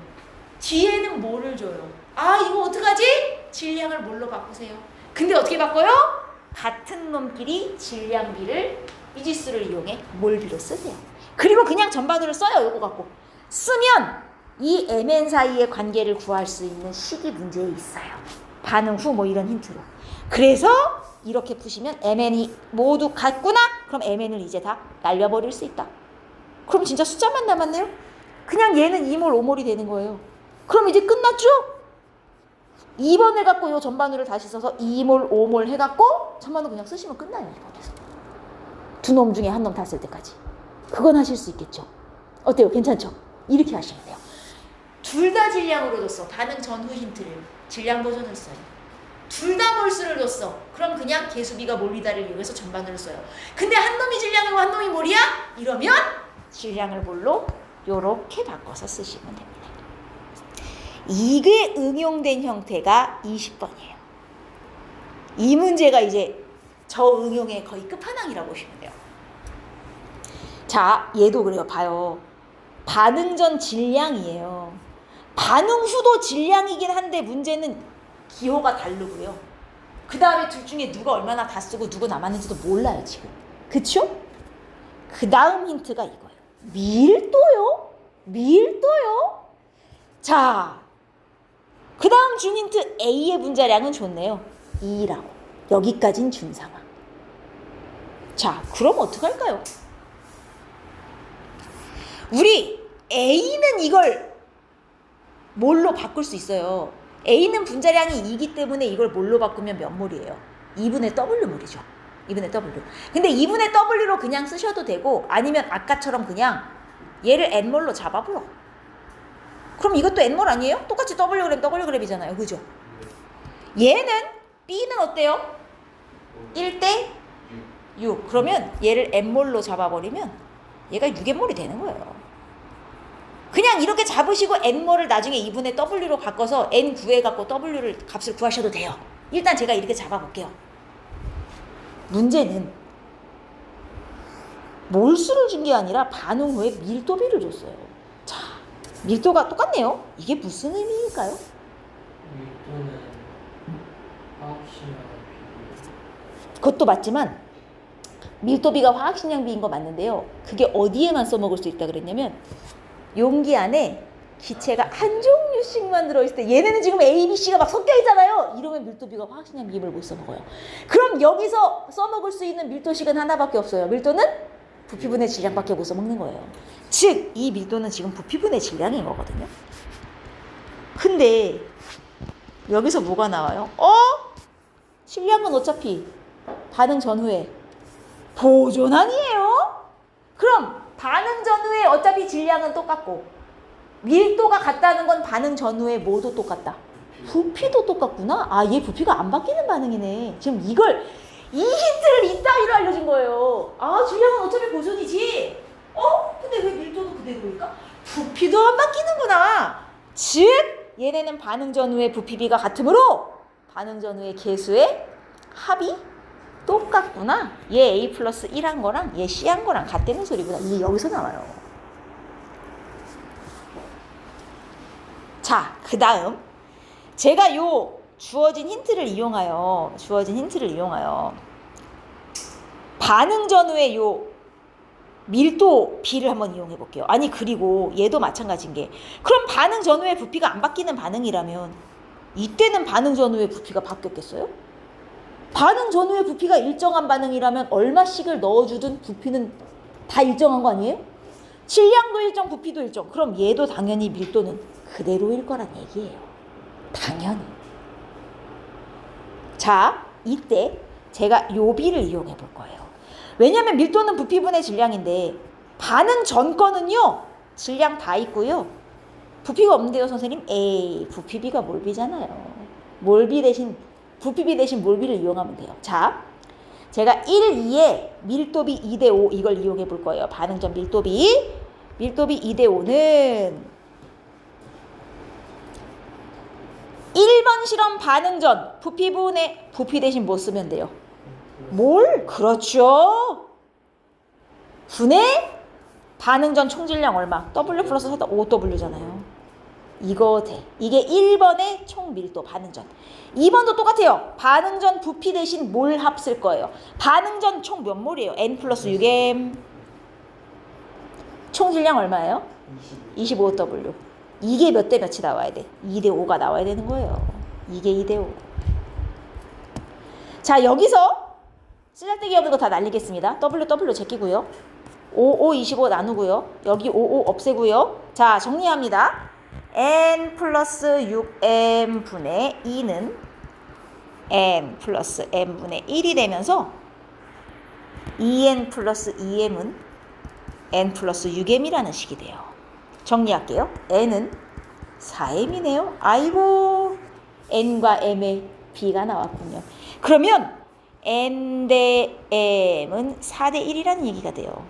뒤에는 뭐를 줘요? 이거 어떡하지? 질량을 뭘로 바꾸세요? 근데 어떻게 바꿔요? 같은 놈끼리 질량비를 이지수를 이용해 몰비로 쓰세요. 그리고 그냥 전반으로 써요. 요거 갖고. 쓰면 이 MN 사이의 관계를 구할 수 있는 식이 문제에 있어요. 반응 후 뭐 이런 힌트로. 그래서 이렇게 푸시면 MN이 모두 같구나? 그럼 MN을 이제 다 날려버릴 수 있다. 그럼 진짜 숫자만 남았네요? 그냥 얘는 2몰, 5몰이 되는 거예요. 그럼 이제 끝났죠? 2번을 갖고 요 전반으로 다시 써서 2몰, 5몰 해갖고 전반으로 그냥 쓰시면 끝나요. 2번에서. 두 놈 중에 한 놈 다 쓸 때까지. 그건 하실 수 있겠죠? 어때요? 괜찮죠? 이렇게 하시면 돼요. 둘 다 질량으로 줬어. 반응 전후 힌트를. 질량 버전을 써요. 둘 다 몰수를 줬어. 그럼 그냥 개수비가 몰리다를 이용해서 전반으로 써요. 근데 한 놈이 질량이고 한 놈이 몰이야? 이러면 질량을 몰로 요렇게 바꿔서 쓰시면 됩니다. 이게 응용된 형태가 20번이에요. 이 문제가 이제 저 응용의 거의 끝판왕이라고 보시면 돼요. 자, 얘도 그래요. 봐요. 반응 전 질량이에요. 반응 후도 질량이긴 한데 문제는 기호가 다르고요. 그 다음에 둘 중에 누가 얼마나 다 쓰고 누구 남았는지도 몰라요 지금. 그쵸? 그 다음 힌트가 이거예요. 밀도요? 밀도요? 자, 그 다음 준 힌트 A의 분자량은 좋네요. 2라고. 여기까진 준 상황. 자, 그럼 어떡할까요? 우리 A는 이걸 뭘로 바꿀 수 있어요? A는 분자량이 2이기 때문에 이걸 뭘로 바꾸면 몇 몰이에요? 2분의 W몰이죠. 2분의 W. 근데 2분의 W로 그냥 쓰셔도 되고 아니면 아까처럼 그냥 얘를 N몰로 잡아보러. 그럼 이것도 N몰 아니에요? 똑같이 Wg이잖아요. 그죠? 얘는 B는 어때요? 1대 6. 그러면 얘를 N몰로 잡아버리면 얘가 6N몰이 되는 거예요. 그냥 이렇게 잡으시고 N몰을 나중에 2분의 W로 바꿔서 N 구해갖고 W를 값을 구하셔도 돼요. 일단 제가 이렇게 잡아볼게요. 문제는 몰수를 준 게 아니라 반응 후에 밀도비를 줬어요. 자, 밀도가 똑같네요. 이게 무슨 의미일까요? 밀도는 화학식량 그것도 맞지만 밀도비가 화학식량비인 거 맞는데요. 그게 어디에만 써먹을 수 있다 그랬냐면 용기 안에 기체가 한 종류씩만 들어있을 때 얘네는 지금 A, B, C가 막 섞여 있잖아요. 이러면 밀도비가 화학식량 비임을 못 써먹어요. 그럼 여기서 써먹을 수 있는 밀도식은 하나밖에 없어요. 밀도는 부피분의 질량밖에 못 써먹는 거예요. 즉, 이 밀도는 지금 부피분의 질량인 거거든요. 근데 여기서 뭐가 나와요? 질량은 어차피 반응 전후에 보존항이에요. 그럼 반응 전후에 어차피 질량은 똑같고 밀도가 같다는 건 반응 전후에 뭐도 똑같다. 부피도 똑같구나. 아, 얘 부피가 안 바뀌는 반응이네. 지금 이 힌트를 이따위로 알려준 거예요. 아, 질량은 어차피 보존이지. 근데 왜 밀도는 그대로일까? 부피도 안 바뀌는구나. 즉, 얘네는 반응 전후의 부피비가 같으므로 반응 전후의 계수의 합이 똑같구나. 얘 A 플러스 1한 거랑 얘 C 한 거랑 같다는 소리구나. 이게 여기서 나와요. 자, 그 다음 제가 요 주어진 힌트를 이용하여 반응 전후의 요 밀도 B를 한번 이용해 볼게요. 아니, 그리고 얘도 마찬가지인 게, 그럼 반응 전후의 부피가 안 바뀌는 반응이라면 이때는 반응 전후의 부피가 바뀌었겠어요? 반응 전후의 부피가 일정한 반응이라면 얼마씩을 넣어주든 부피는 다 일정한 거 아니에요? 질량도 일정, 부피도 일정. 그럼 얘도 당연히 밀도는 그대로일 거란 얘기예요. 당연히. 자, 이때 제가 요 비를 이용해 볼 거예요. 왜냐하면 밀도는 부피분의 질량인데 반응 전 거는요, 질량 다 있고요. 부피가 없는데요, 선생님? 에이, 부피비가 몰비잖아요. 부피비 대신 몰비를 이용하면 돼요. 자, 제가 1, 2에 밀도비 2대 5 이걸 이용해 볼 거예요. 반응 전 밀도비 2대 5는 1번 실험 반응 전 부피 대신 뭐 쓰면 돼요? 몰? 그렇죠. 분의 반응 전 총질량 얼마? W 플러스 5W잖아요. 이거 돼. 이게 1번의 총밀도 반응 전. 2번도 똑같아요. 반응 전 부피 대신 몰 합 쓸 거예요. 반응 전 총 몇 몰이에요? N 플러스 6M. 총질량 얼마예요? 25W. 이게 몇 대 몇이 나와야 돼? 2대 5가 나와야 되는 거예요. 이게 2대 5. 자, 여기서 쓰잘데기 없는 거 다 날리겠습니다. W 제끼고요. 5, 25 나누고요. 여기 5 없애고요. 자, 정리합니다. N 플러스 6M 분의 2는 N 플러스 M분의 1이 되면서 2N 플러스 2M은 N 플러스 6M이라는 식이 돼요. 정리할게요. N은 4M이네요. 아이고, N과 M의 B가 나왔군요. 그러면 N 대 M은 4대 1이라는 얘기가 돼요.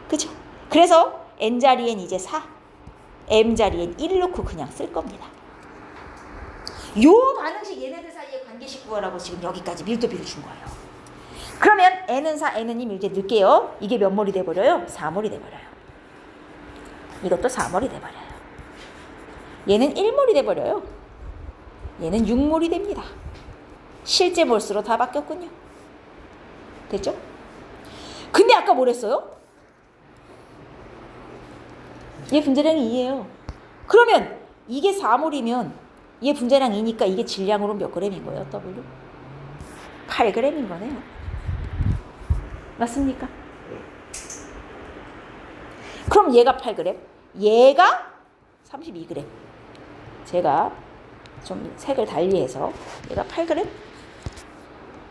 그죠? 그래서 N 자리엔 이제 4, M 자리엔 1 넣고 그냥 쓸 겁니다. 요 반응식 얘네들 사이의 관계식 구하라고 지금 여기까지 밀도비를 준 거예요. 그러면 N은 4, N은 2 이제 넣을게요. 이게 몇 몰이 돼버려요? 4몰이 돼버려요. 이것도 4몰이 돼버려요. 얘는 1몰이 돼버려요. 얘는 6몰이 됩니다. 실제 몰수로 다 바뀌었군요. 됐죠? 근데 아까 뭐랬어요? 얘 분자량이 2예요. 그러면 이게 4몰이면 얘 분자량 2니까 이게 질량으로 몇 g인 거예요? W? 8g인 거네요. 맞습니까? 그럼 얘가 8g, 얘가 32g. 제가 좀 색을 달리해서 얘가 8g,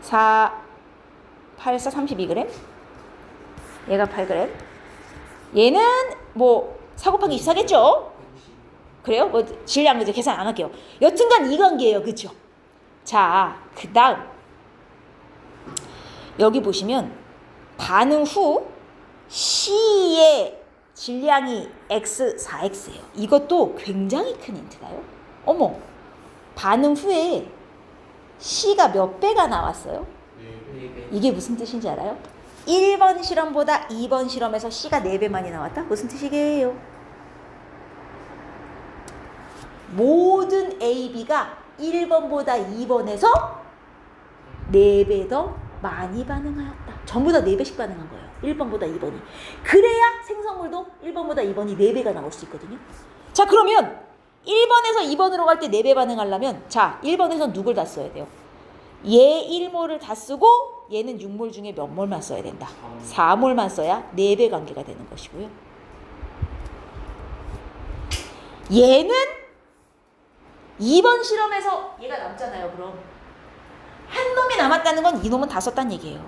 4, 8, 4, 32g. 얘가 8g. 얘는 뭐 4 곱하기 24겠죠? 그래요? 뭐 질량 이제 계산 안 할게요. 여튼간 이 관계예요. 그쵸? 자, 그 다음 여기 보시면 반응 후 C의 질량이 X, 4X예요. 이것도 굉장히 큰 힌트가요. 어머, 반응 후에 C가 몇 배가 나왔어요? 이게 무슨 뜻인지 알아요? 1번 실험보다 2번 실험에서 C가 4배 많이 나왔다? 무슨 뜻이게요? 모든 A, B가 1번보다 2번에서 4배 더 많이 반응하였다. 전부 다 4배씩 반응한 거예요. 1번보다 2번이. 그래야 생성물도 1번보다 2번이 4배가 나올 수 있거든요. 자, 그러면 1번에서 2번으로 갈 때 4배 반응하려면 자, 1번에서 누굴 다 써야 돼요? 얘 1몰을 다 쓰고 얘는 6몰 중에 몇 몰만 써야 된다. 4몰만 써야 4배 관계가 되는 것이고요. 얘는 2번 실험에서 얘가 남잖아요. 그럼 한 놈이 남았다는 건 이 놈은 다 썼다는 얘기예요.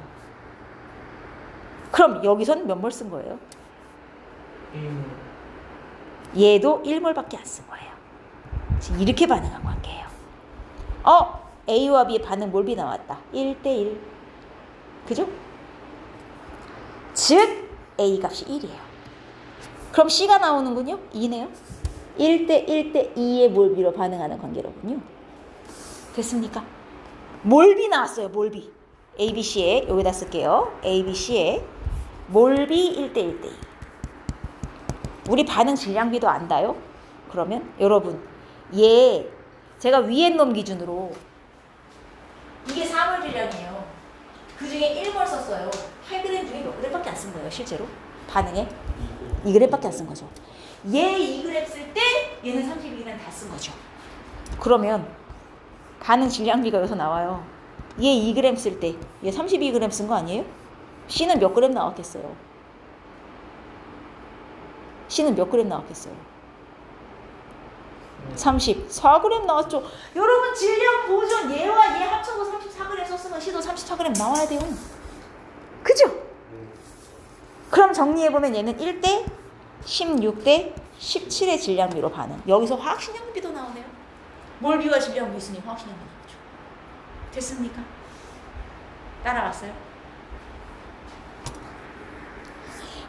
그럼 여기서는 몇 몰 쓴 거예요? 얘도 1몰밖에 안 쓴 거예요. 지금 이렇게 반응한 관계예요. A와 B의 반응 몰비 나왔다. 1대1. 그죠? 즉 A 값이 1이에요. 그럼 C가 나오는군요. 2네요. 1대1대2의 몰비로 반응하는 관계로군요. 됐습니까? 몰비 나왔어요. 몰비. ABC에 여기다 쓸게요. ABC에 몰비 1대1대2. 우리 반응 질량비도 안다요? 그러면 여러분 얘 제가 위에 놈 기준으로 이게 4몰 질량이에요. 그 중에 1몰 썼어요. 8g 중에 몇 g밖에 안 쓴 거예요. 실제로 반응에 2g밖에 안 쓴 거죠. 얘 2g 쓸 때 얘는 32g 다 쓴 거죠. 그러면 반응 질량비가 여기서 나와요. 얘 2g 쓸 때 얘 32g 쓴 거 아니에요? C는 몇 g 나왔겠어요? C는 몇 g 나왔겠어요? 34g 나왔죠. 여러분 질량 보존 얘와 얘 합쳐서 34g 썼으면 C도 34g 나와야 돼요. 그죠? 그럼 정리해보면 얘는 1대 16대 17의 질량비로 반응. 여기서 화학신형비도 나오네요. 몰비와 질량비 있으니 화학신형비 나오죠. 됐습니까? 따라갔어요?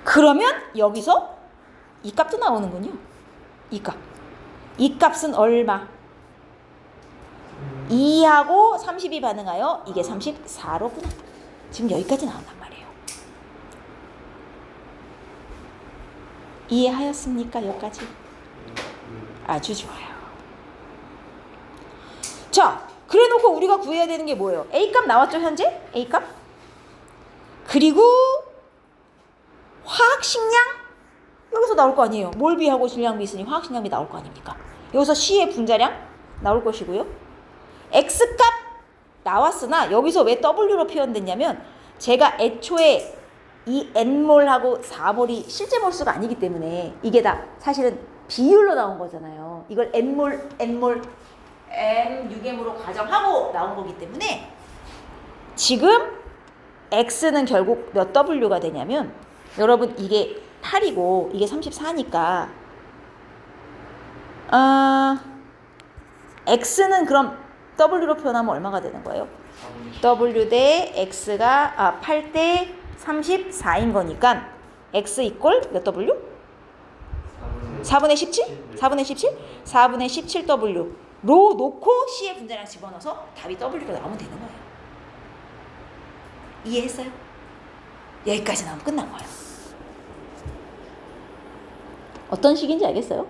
그러면 여기서 이 값도 나오는군요. 이 값. 이 값은 얼마? 2하고 30이 반응하여 이게 34로구나. 지금 여기까지 나온단 말이에요. 이해하였습니까? 여기까지? 아주 좋아요. 자, 그래놓고 우리가 구해야 되는 게 뭐예요? A값 나왔죠, 현재? A값? 그리고 화학식량? 여기서 나올 거 아니에요. 몰비하고 질량비 있으니 화학식량비 나올 거 아닙니까? 여기서 C의 분자량 나올 것이고요. X값 나왔으나 여기서 왜 W로 표현됐냐면 제가 애초에 이 N몰하고 4몰이 실제 몰수가 아니기 때문에 이게 다 사실은 비율로 나온 거잖아요. 이걸 N몰, N6M으로 가정하고 나온 거기 때문에 지금 X는 결국 몇 W가 되냐면 여러분 이게 8이고 이게 34니까 X는 그럼 W로 표현하면 얼마가 되는 거예요? W 대 X가 8 대 34인 거니까 X 이꼴 몇 W? 4분의 17? 4분의 17? 4분의 17W로 놓고 C의 분자량 집어넣어서 답이 W로 나오면 되는 거예요. 이해했어요? 여기까지 나오면 끝난 거예요. 어떤 식인지 알겠어요?